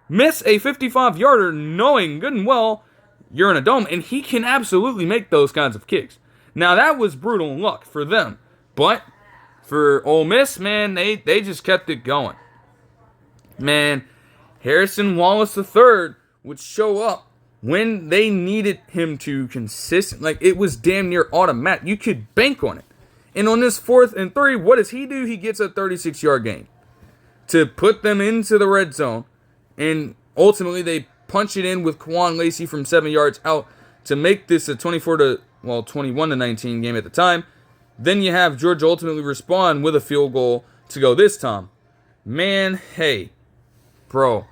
miss a 55-yarder knowing good and well you're in a dome, and he can absolutely make those kinds of kicks. Now, that was brutal luck for them, but for Ole Miss, man, they just kept it going. Man, Harrison Wallace III would show up when they needed him to consistent. Like, it was damn near automatic. You could bank on it. And on this 4th and 3, what does he do? He gets a 36-yard gain to put them into the red zone. And ultimately, they punch it in with Kawan Lacey from 7 yards out to make this a 21-19 game at the time. Then you have Georgia ultimately respond with a field goal to go this time. Man, hey, bro.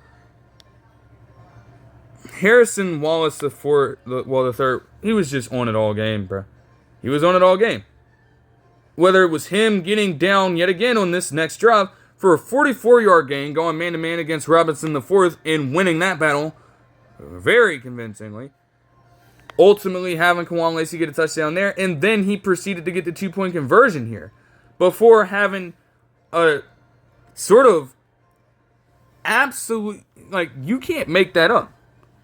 Harrison Wallace the third, he was just on it all game, bro. He was on it all game. Whether it was him getting down yet again on this next drive for a 44-yard gain, going man-to-man against Robinson the fourth and winning that battle very convincingly. Ultimately having Kawan Lacey get a touchdown there, and then he proceeded to get the 2-point conversion here before having a sort of absolute, like, you can't make that up,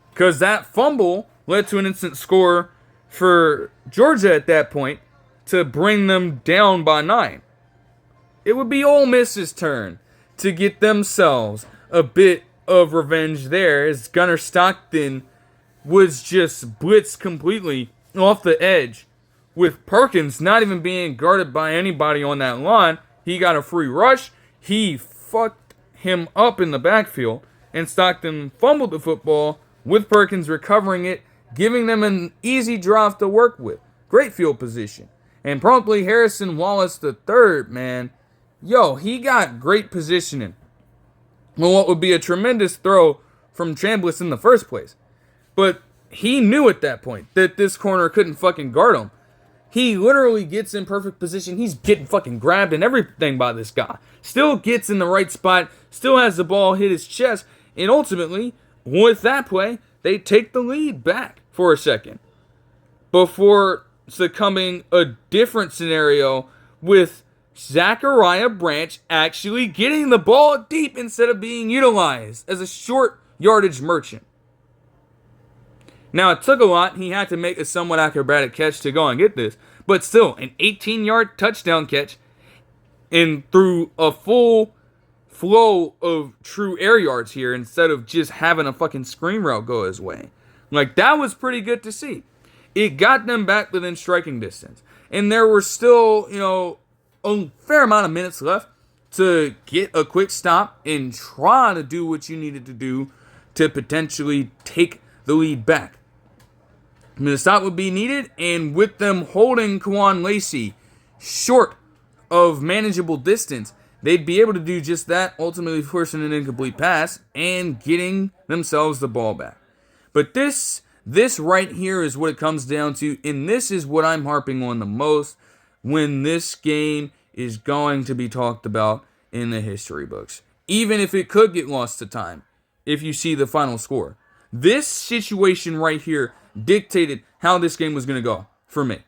because that fumble led to an instant score for Georgia at that point to bring them down by 9. It would be Ole Miss's turn to get themselves a bit of revenge there, as Gunnar Stockton was just blitzed completely off the edge, with Perkins not even being guarded by anybody on that line. He got a free rush. He fucked him up in the backfield, and Stockton fumbled the football with Perkins recovering it, giving them an easy drive to work with. Great field position. And promptly Harrison Wallace the third, man, he got great positioning on what would be a tremendous throw from Shambles in the first place. But he knew at that point that this corner couldn't fucking guard him. He literally gets in perfect position. He's getting fucking grabbed and everything by this guy. Still gets in the right spot. Still has the ball hit his chest. And ultimately, with that play, they take the lead back for a second before succumbing a different scenario with Zachariah Branch actually getting the ball deep instead of being utilized as a short yardage merchant. Now, it took a lot. He had to make a somewhat acrobatic catch to go and get this. But still, an 18-yard touchdown catch and through a full flow of true air yards here instead of just having a fucking screen route go his way. Like, that was pretty good to see. It got them back within striking distance. And there were still, a fair amount of minutes left to get a quick stop and try to do what you needed to do to potentially take the lead back. I mean, the stop would be needed, and with them holding Kwan Lacey short of manageable distance, they'd be able to do just that, ultimately forcing an incomplete pass and getting themselves the ball back. But this right here is what it comes down to, and this is what I'm harping on the most when this game is going to be talked about in the history books. Even if it could get lost to time, if you see the final score. This situation right here dictated how this game was going to go for me.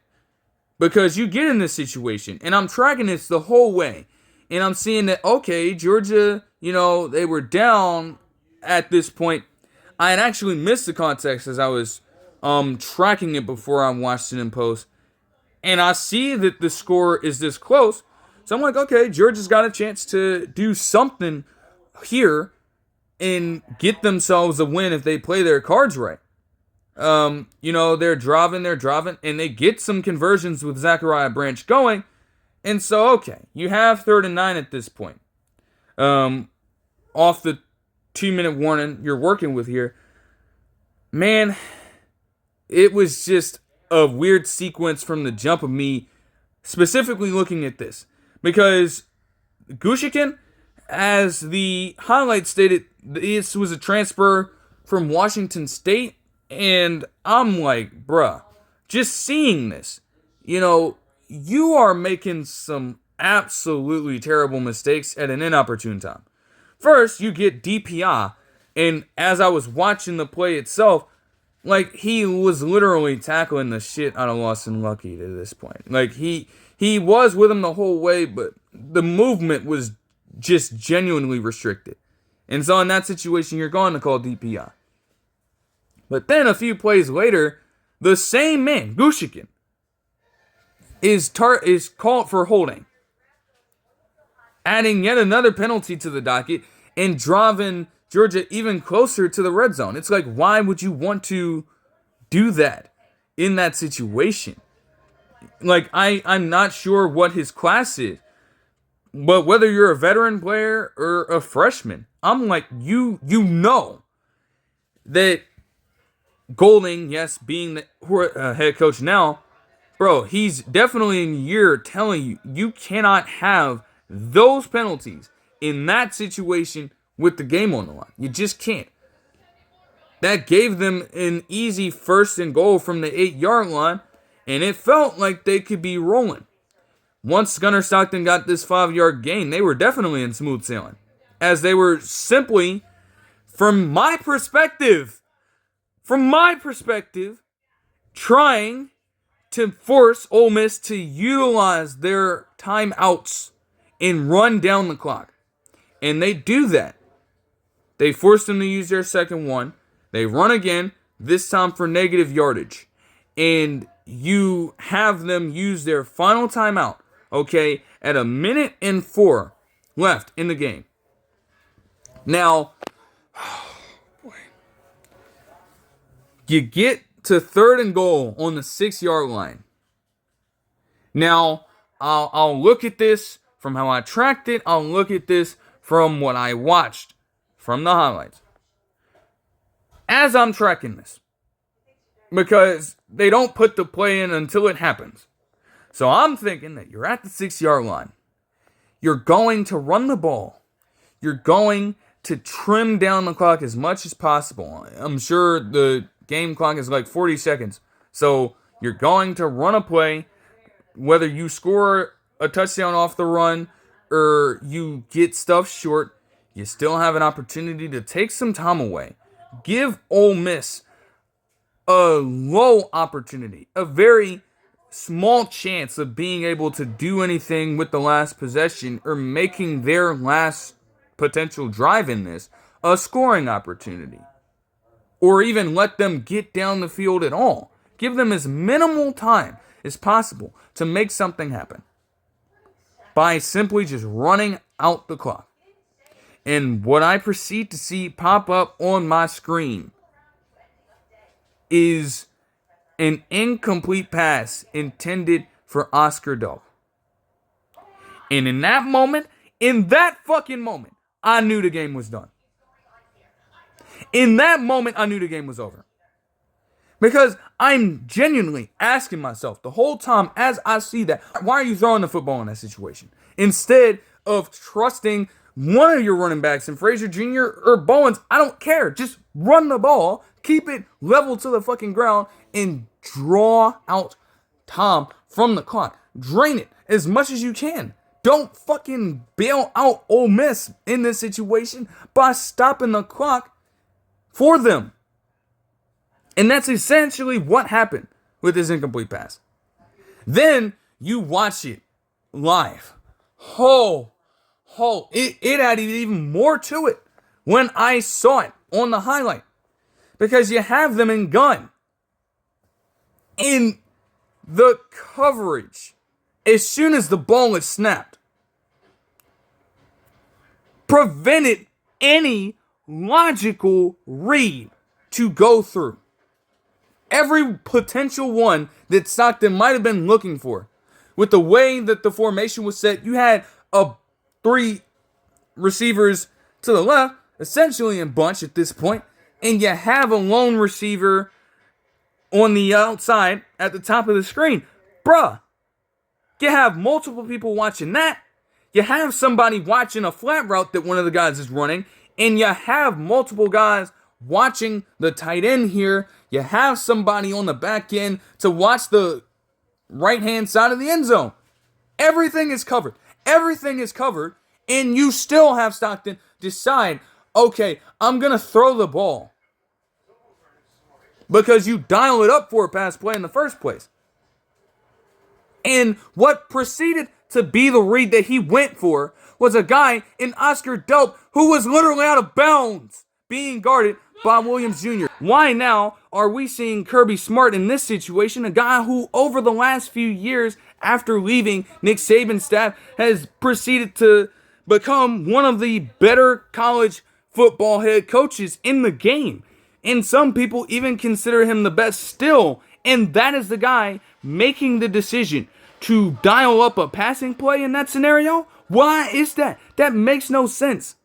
Because you get in this situation, and I'm tracking this the whole way, and I'm seeing that, okay, Georgia, they were down at this point. I had actually missed the context as I was tracking it before I watched it in post. And I see that the score is this close. So I'm like, okay, Georgia's got a chance to do something here and get themselves a win if they play their cards right. They're driving, and they get some conversions with Zachariah Branch going. And so, okay, you have 3rd and 9 at this point. Off the 2-minute warning you're working with here. Man, it was just a weird sequence from the jump of me specifically looking at this. Because Gushikin, as the highlight stated, this was a transfer from Washington State. And I'm like, bruh, just seeing this, you are making some absolutely terrible mistakes at an inopportune time. First, you get DPI, and as I was watching the play itself, like, he was literally tackling the shit out of Lawson Lucky to this point. Like, he was with him the whole way, but the movement was just genuinely restricted. And so in that situation, you're going to call DPI. But then a few plays later, the same man, Gushikin, is called for holding, adding yet another penalty to the docket and driving Georgia even closer to the red zone. It's like, why would you want to do that in that situation? Like, I'm not sure what his class is, but whether you're a veteran player or a freshman, I'm like, you know that Golding, yes, being the head coach now, bro, he's definitely in year telling you cannot have those penalties in that situation with the game on the line. You just can't. That gave them an easy 1st and goal from the 8-yard line, and it felt like they could be rolling. Once Gunnar Stockton got this 5-yard gain, they were definitely in smooth sailing, as they were simply, from my perspective, trying to force Ole Miss to utilize their timeouts and run down the clock. And they do that. They force them to use their second one. They run again, this time for negative yardage. And you have them use their final timeout, okay, at 1:04 left in the game. Now, you get to 3rd and goal on the 6-yard line. Now, I'll look at this from how I tracked it. I'll look at this from what I watched from the highlights. As I'm tracking this, because they don't put the play in until it happens. So I'm thinking that you're at the 6-yard line. You're going to run the ball. You're going to trim down the clock as much as possible. I'm sure the game clock is like 40 seconds. So you're going to run a play, whether you score a touchdown off the run or you get stuff short, you still have an opportunity to take some time away. Give Ole Miss a low opportunity, a very small chance of being able to do anything with the last possession or making their last potential drive in this a scoring opportunity. Or even let them get down the field at all. Give them as minimal time as possible to make something happen by simply just running out the clock. And what I proceed to see pop up on my screen is an incomplete pass intended for Oscar Delp. And in that moment, in that fucking moment, I knew the game was done. In that moment, I knew the game was over. Because I'm genuinely asking myself the whole time as I see that, why are you throwing the football in that situation? Instead of trusting one of your running backs in Frazier Jr. or Bowens, I don't care. Just run the ball, keep it level to the fucking ground, and draw out time from the clock. Drain it as much as you can. Don't fucking bail out Ole Miss in this situation by stopping the clock for them. And that's essentially what happened with this incomplete pass. Then you watch it live. It had even more to it when I saw it on the highlight. Because you have them in gun. In the coverage, as soon as the ball is snapped, prevented any logical read to go through. Every potential one that Stockton might have been looking for. With the way that the formation was set, you had three receivers to the left, essentially in bunch at this point, and you have a lone receiver on the outside at the top of the screen. Bruh, you have multiple people watching that. You have somebody watching a flat route that one of the guys is running, and you have multiple guys watching the tight end here. You have somebody on the back end to watch the right-hand side of the end zone. Everything is covered. Everything is covered, and you still have Stockton decide, okay, I'm going to throw the ball. Because you dial it up for a pass play in the first place. And what proceeded to be the read that he went for was a guy in Oscar Delp who was literally out of bounds being guarded by Williams Jr. Why now are we seeing Kirby Smart in this situation? A guy who over the last few years after leaving Nick Saban's staff has proceeded to become one of the better college football head coaches in the game. And some people even consider him the best still. And that is the guy making the decision to dial up a passing play in that scenario? Why is that? That makes no sense.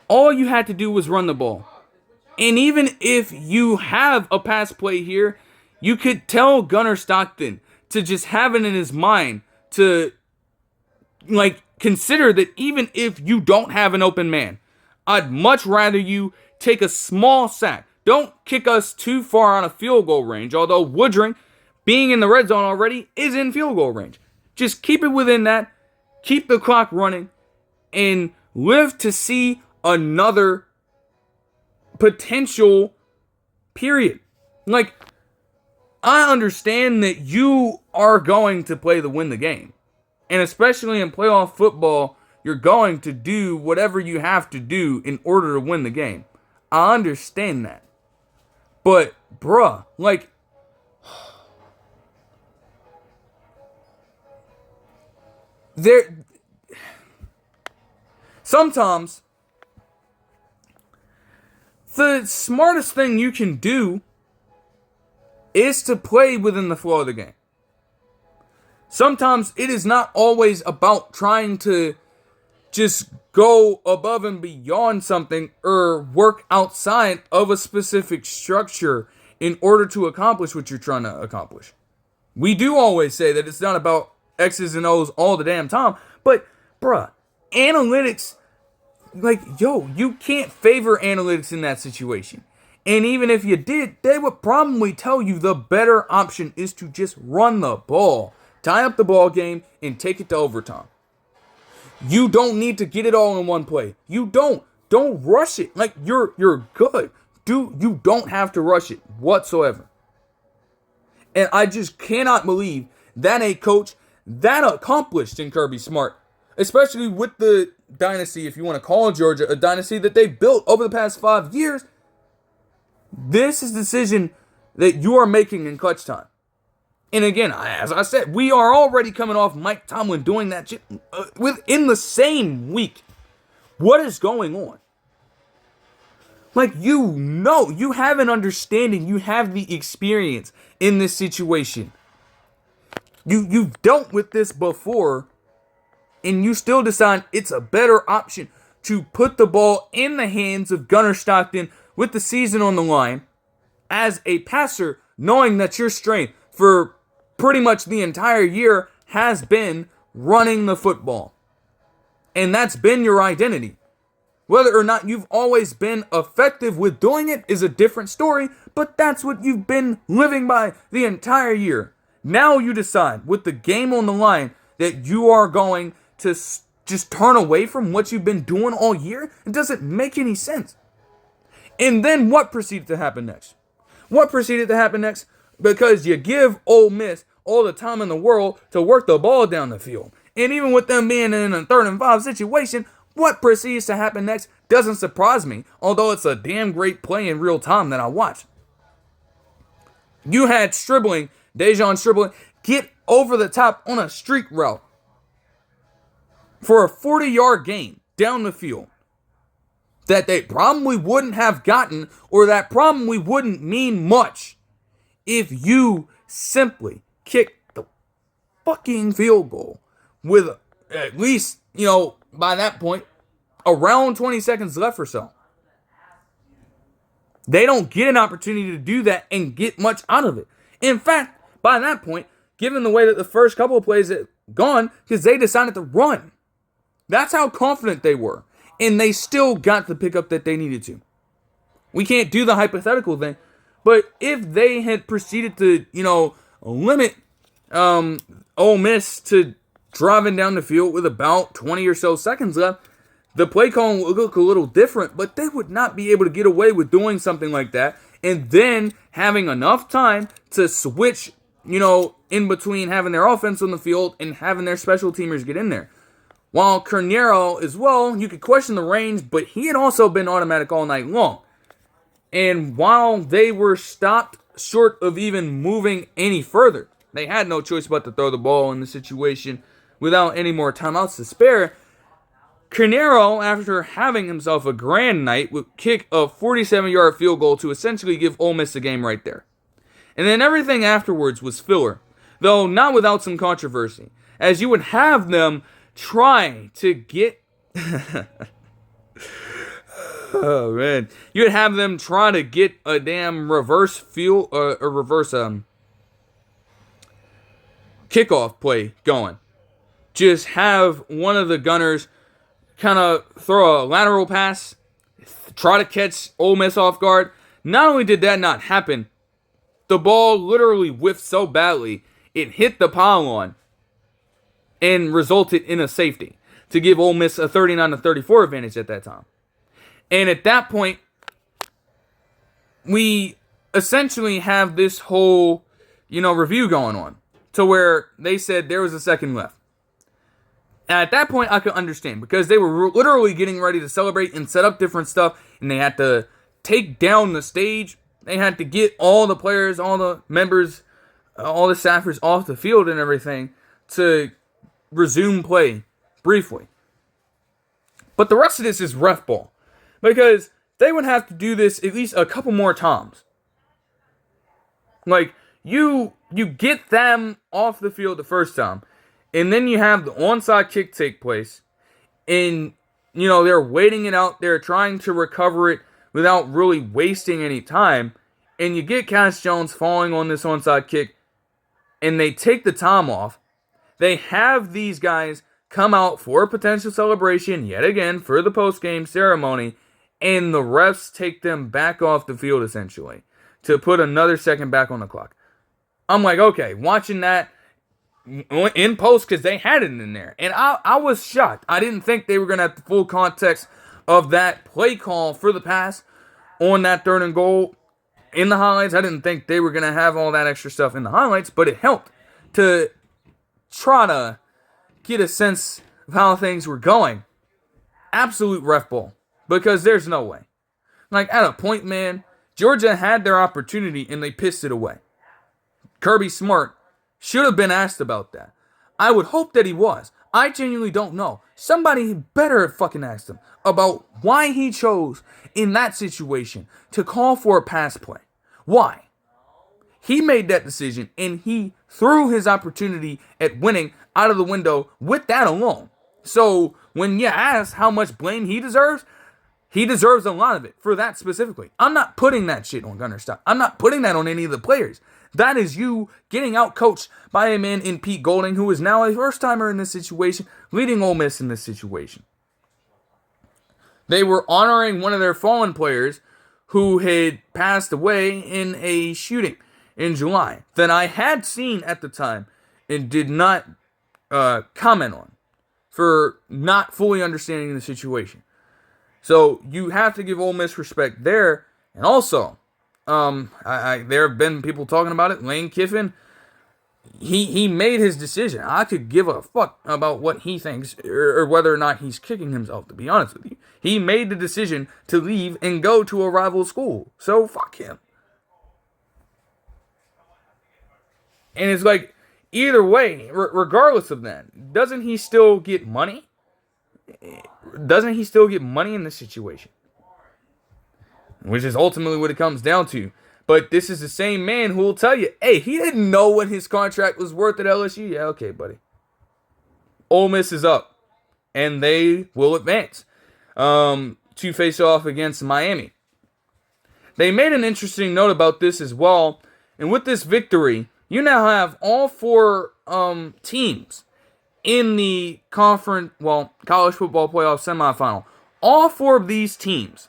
All you had to do was run the ball. And even if you have a pass play here, you could tell Gunnar Stockton to just have it in his mind to consider that even if you don't have an open man, I'd much rather you take a small sack. Don't kick us too far out of field goal range, although Woodring, being in the red zone already, is in field goal range. Just keep it within that, keep the clock running, and live to see another potential period. I understand that you are going to play to win the game. And especially in playoff football, you're going to do whatever you have to do in order to win the game. I understand that. But, bruh, sometimes the smartest thing you can do is to play within the flow of the game. Sometimes it is not always about trying to just go above and beyond something or work outside of a specific structure in order to accomplish what you're trying to accomplish. We do always say that it's not about X's and O's all the damn time, but bruh, analytics, you can't favor analytics in that situation. And even if you did, they would probably tell you the better option is to just run the ball, tie up the ball game, and take it to overtime. You don't need to get it all in one play. You don't. Don't rush it. You're good. You don't have to rush it whatsoever. And I just cannot believe that a coach that accomplished in Kirby Smart, especially with the dynasty, if you want to call Georgia a dynasty that they built over the past 5 years, this is the decision that you are making in clutch time. And again, as I said, we are already coming off Mike Tomlin doing that shit within the same week. What is going on? Like, you have an understanding, you have the experience in this situation. You've dealt with this before, and you still decide it's a better option to put the ball in the hands of Gunnar Stockton with the season on the line as a passer, knowing that your strength for pretty much the entire year has been running the football. And that's been your identity. Whether or not you've always been effective with doing it is a different story, but that's what you've been living by the entire year. Now you decide, with the game on the line, that you are going to just turn away from what you've been doing all year? It doesn't make any sense. And then what proceeded to happen next? Because you give Ole Miss all the time in the world to work the ball down the field. And even with them being in a 3rd and 5 situation, what proceeds to happen next doesn't surprise me, although it's a damn great play in real time that I watched. You had Dejon Stribling, get over the top on a streak route for a 40-yard gain down the field that they probably wouldn't have gotten, or that probably wouldn't mean much if you simply kicked the fucking field goal with at least, by that point, around 20 seconds left or so. They don't get an opportunity to do that and get much out of it. In fact, by that point, given the way that the first couple of plays had gone, because they decided to run. That's how confident they were. And they still got the pickup that they needed to. We can't do the hypothetical thing, but if they had proceeded to, limit Ole Miss to driving down the field with about 20 or so seconds left, the play calling would look a little different, but they would not be able to get away with doing something like that and then having enough time to switch, in between having their offense on the field and having their special teamers get in there. While Carneiro as well, you could question the range, but he had also been automatic all night long. And while they were stopped short of even moving any further, they had no choice but to throw the ball in the situation without any more timeouts to spare. Carneiro, after having himself a grand night, would kick a 47-yard field goal to essentially give Ole Miss the game right there. And then everything afterwards was filler, though not without some controversy, as you would have them try to get oh man, you'd have them try to get a damn reverse kickoff play going. Just have one of the gunners kind of throw a lateral pass, try to catch Ole Miss off guard. Not only did that not happen, the ball literally whiffed so badly it hit the pylon and resulted in a safety to give Ole Miss a 39-34 advantage at that time. And at that point, we essentially have this whole, review going on to where they said there was a second left. And at that point, I could understand because they were literally getting ready to celebrate and set up different stuff, and they had to take down the stage. They had to get all the players, all the members, all the staffers off the field and everything to resume play briefly. But the rest of this is ref ball, because they would have to do this at least a couple more times. Like, you get them off the field the first time, and then you have the onside kick take place, and, they're waiting it out, they're trying to recover it without really wasting any time, and you get Cash Jones falling on this onside kick, and they take the time off. They have these guys come out for a potential celebration, yet again, for the post-game ceremony, and the refs take them back off the field, essentially, to put another second back on the clock. I'm like, okay, watching that in post, because they had it in there, and I was shocked. I didn't think they were going to have the full context of that play call for the pass on that 3rd and goal in the highlights. I didn't think they were going to have all that extra stuff in the highlights, but it helped to try to get a sense of how things were going. Absolute ref ball. Because there's no way. Like, at a point, man, Georgia had their opportunity and they pissed it away. Kirby Smart should have been asked about that. I would hope that he was. I genuinely don't know. Somebody better have fucking asked him about why he chose, in that situation, to call for a pass play. Why? He made that decision, and he threw his opportunity at winning out of the window with that alone. So, when you ask how much blame he deserves a lot of it for that specifically. I'm not putting that shit on Gunnar Stock. I'm not putting that on any of the players. That is you getting out-coached by a man in Pete Golding, who is now a first-timer in this situation, leading Ole Miss in this situation. They were honoring one of their fallen players who had passed away in a shooting in July that I had seen at the time and did not comment on for not fully understanding the situation. So you have to give Ole Miss respect there. And also, there have been people talking about it. Lane Kiffin, he made his decision. I could give a fuck about what he thinks or whether or not he's kicking himself, to be honest with you. He made the decision to leave and go to a rival school. So fuck him. And it's like, either way, regardless of that, doesn't he still get money? Doesn't he still get money in this situation? Which is ultimately what it comes down to. But this is the same man who will tell you, hey, he didn't know what his contract was worth at LSU. Yeah, okay, buddy. Ole Miss is up. And they will advance to face off against Miami. They made an interesting note about this as well. And with this victory, you now have all four teams in the college football playoff semifinal. All four of these teams,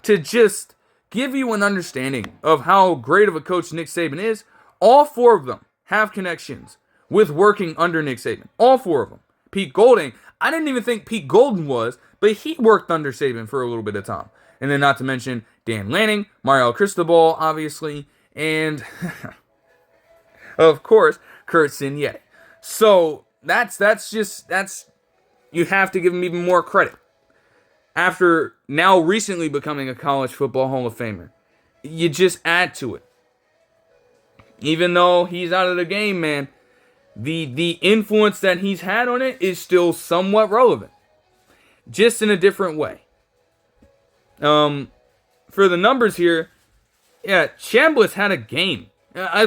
to just give you an understanding of how great of a coach Nick Saban is, all four of them have connections with working under Nick Saban. All four of them. Pete Golding, I didn't even think Pete Golden was, but he worked under Saban for a little bit of time. And then not to mention Dan Lanning, Mario Cristobal, obviously, and of course, Kurt Signetti. So that's you have to give him even more credit. After now recently becoming a college football Hall of Famer, you just add to it. Even though he's out of the game, man, the influence that he's had on it is still somewhat relevant. Just in a different way. For the numbers here, yeah, Shambles had a game.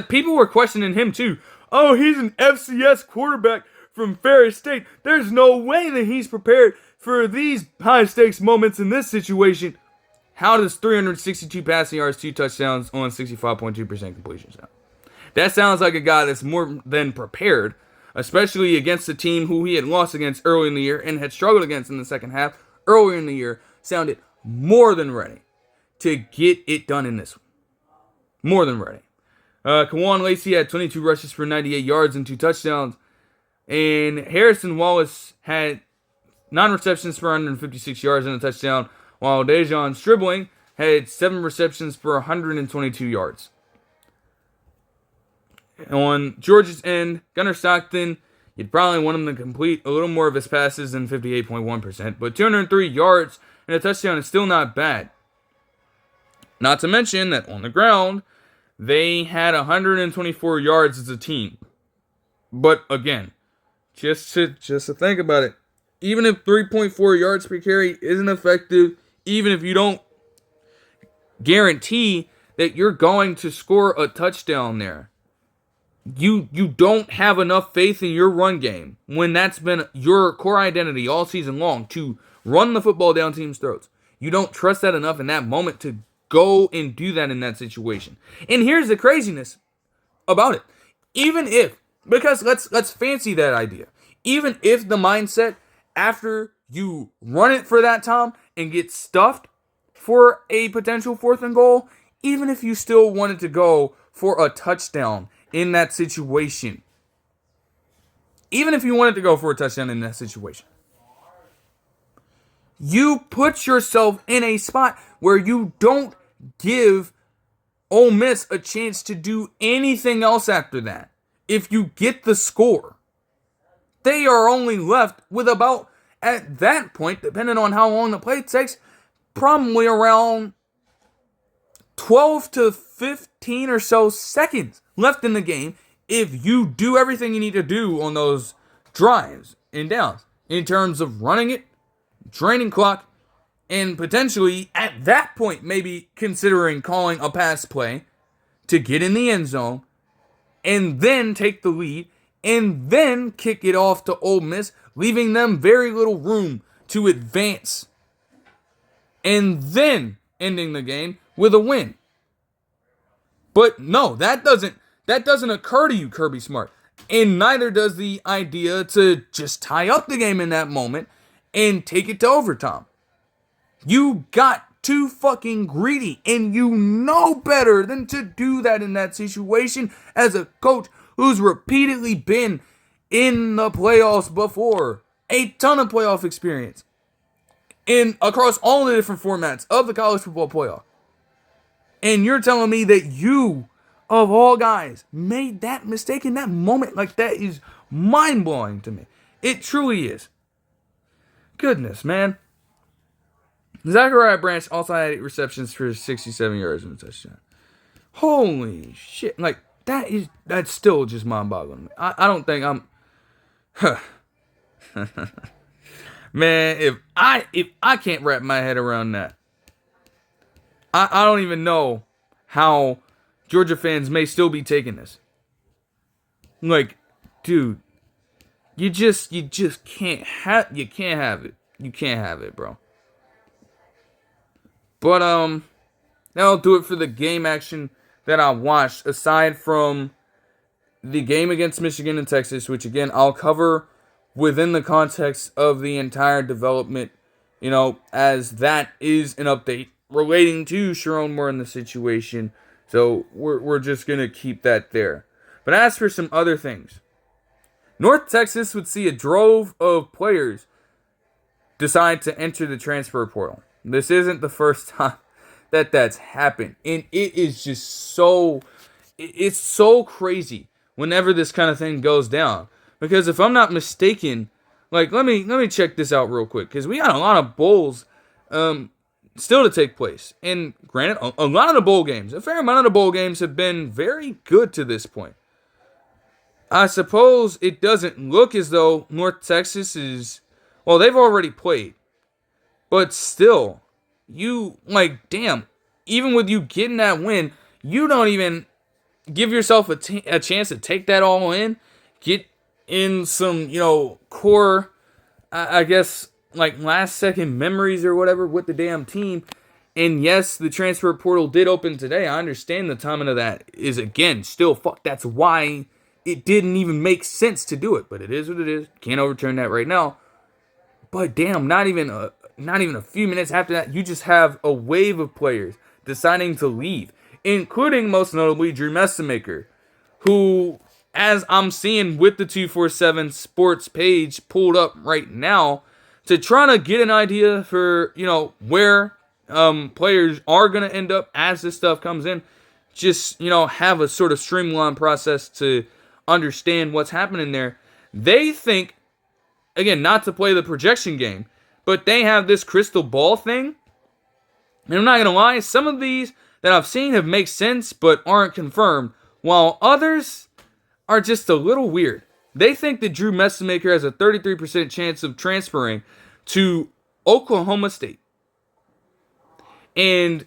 People were questioning him too. Oh, he's an FCS quarterback from Ferris State. There's no way that he's prepared for these high-stakes moments in this situation. How does 362 passing yards, 2 touchdowns on 65.2% completion sound? That sounds like a guy that's more than prepared, especially against a team who he had lost against early in the year and had struggled against in the second half earlier in the year. Sounded more than ready to get it done in this one. More than ready. Kawan Lacey had 22 rushes for 98 yards and 2 touchdowns. And Harrison Wallace had 9 receptions for 156 yards and a touchdown, while Dejon Stribling had 7 receptions for 122 yards. On Georgia's end, Gunnar Stockton, you'd probably want him to complete a little more of his passes than 58.1%, but 203 yards and a touchdown is still not bad. Not to mention that on the ground, they had 124 yards as a team. But again, just to think about it, even if 3.4 yards per carry isn't effective, even if you don't guarantee that you're going to score a touchdown there, you don't have enough faith in your run game when that's been your core identity all season long, to run the football down teams' throats. You don't trust that enough in that moment to go and do that in that situation. And here's the craziness about it. Even if, because let's fancy that idea. Even if the mindset after you run it for that time and get stuffed for a potential 4th and goal, even if you still wanted to go for a touchdown in that situation. Even if you wanted to go for a touchdown in that situation. You put yourself in a spot where you don't give Ole Miss a chance to do anything else after that. If you get the score, they are only left with about, at that point, depending on how long the play takes, probably around 12 to 15 or so seconds left in the game if you do everything you need to do on those drives and downs in terms of running it, draining clock, and potentially at that point maybe considering calling a pass play to get in the end zone and then take the lead and then kick it off to Ole Miss, leaving them very little room to advance and then ending the game with a win. But no, that doesn't occur to you, Kirby Smart. And neither does the idea to just tie up the game in that moment and take it to overtime. You got too fucking greedy, and you know better than to do that in that situation as a coach who's repeatedly been in the playoffs before. A ton of playoff experience across all the different formats of the college football playoff. And you're telling me that you, of all guys, made that mistake in that moment? Like, that is mind-blowing to me. It truly is. Goodness, man. Zachariah Branch also had 8 receptions for 67 yards and a touchdown. Holy shit. Like, that's still just mind-boggling. I don't think I'm... Man, if I can't wrap my head around that, I don't even know how Georgia fans may still be taking this. Like, dude, you just can't have it. You can't have it, bro. But that'll do it for the game action that I watched, aside from the game against Michigan and Texas, which again I'll cover within the context of the entire development, as that is an update relating to Sharon Moore in the situation. So we're just going to keep that there. But as for some other things, North Texas would see a drove of players decide to enter the transfer portal. This isn't the first time that that's happened. And it is just it's so crazy whenever this kind of thing goes down. Because if I'm not mistaken, like, let me check this out real quick. Because we got a lot of bowls still to take place. And granted, a lot of the bowl games, a fair amount of the bowl games have been very good to this point. I suppose it doesn't look as though North Texas is... Well, they've already played. But still, damn, even with you getting that win, you don't even give yourself a chance to take that all in, get in some, core, I guess, like last second memories or whatever with the damn team. And yes, the transfer portal did open today. I understand the timing of that is, again, still fuck. That's why it didn't even make sense to do it. But it is what it is. Can't overturn that right now. But damn, not even a few minutes after that, you just have a wave of players deciding to leave, including most notably Drew Messamaker, who, as I'm seeing with the 247 Sports page pulled up right now, to try to get an idea for, where players are going to end up as this stuff comes in, just, have a sort of streamlined process to understand what's happening there. They think, again, not to play the projection game, but they have this crystal ball thing. And I'm not going to lie, some of these that I've seen have made sense but aren't confirmed, while others are just a little weird. They think that Drew Messamaker has a 33% chance of transferring to Oklahoma State. And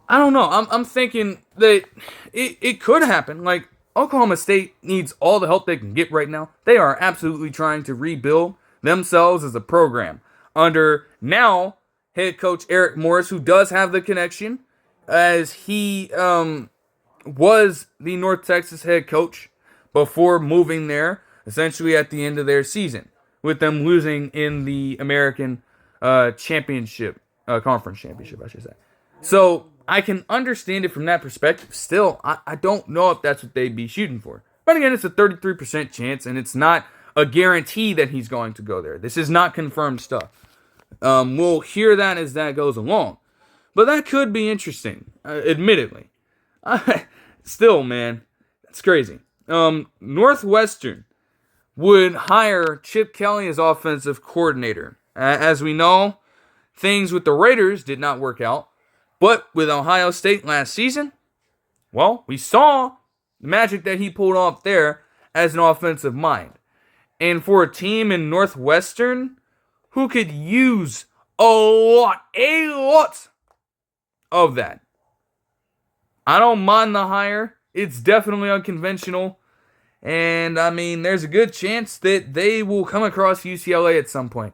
I don't know, I'm thinking that it could happen. Like, Oklahoma State needs all the help they can get right now. They are absolutely trying to rebuild themselves as a program under now head coach Eric Morris, who does have the connection, as he was the North Texas head coach before moving there, essentially at the end of their season, with them losing in the American championship, conference championship, I should say. So I can understand it from that perspective. Still, I don't know if that's what they'd be shooting for. But again, it's a 33% chance, and it's not a guarantee that he's going to go there. This is not confirmed stuff. We'll hear that as that goes along. But that could be interesting, admittedly. Still, man, it's crazy. Northwestern would hire Chip Kelly as offensive coordinator. As we know, things with the Raiders did not work out. But with Ohio State last season, well, we saw the magic that he pulled off there as an offensive mind. And for a team in Northwestern who could use a lot of that, I don't mind the hire. It's definitely unconventional. And, I mean, there's a good chance that they will come across UCLA at some point.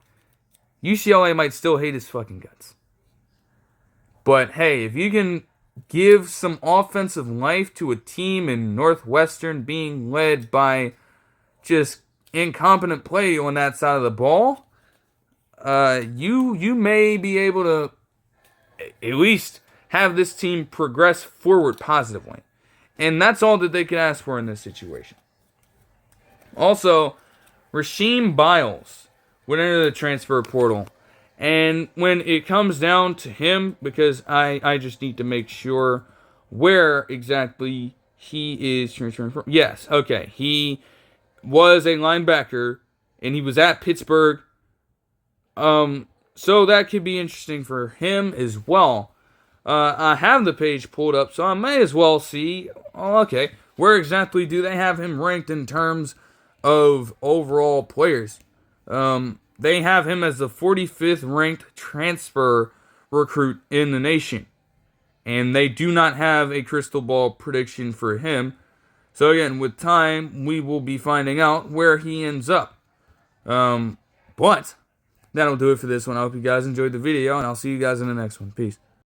UCLA might still hate his fucking guts. But, hey, if you can give some offensive life to a team in Northwestern being led by just incompetent play on that side of the ball, you may be able to at least have this team progress forward positively. And that's all that they can ask for in this situation. Also, Rasheem Biles went into the transfer portal. And when it comes down to him, because I just need to make sure where exactly he is transferring from. Yes, okay. He was a linebacker, and he was at Pittsburgh. So that could be interesting for him as well. I have the page pulled up, so I may as well see, where exactly do they have him ranked in terms of overall players? They have him as the 45th ranked transfer recruit in the nation. And they do not have a crystal ball prediction for him. So again, with time, we will be finding out where he ends up. But that'll do it for this one. I hope you guys enjoyed the video, and I'll see you guys in the next one. Peace.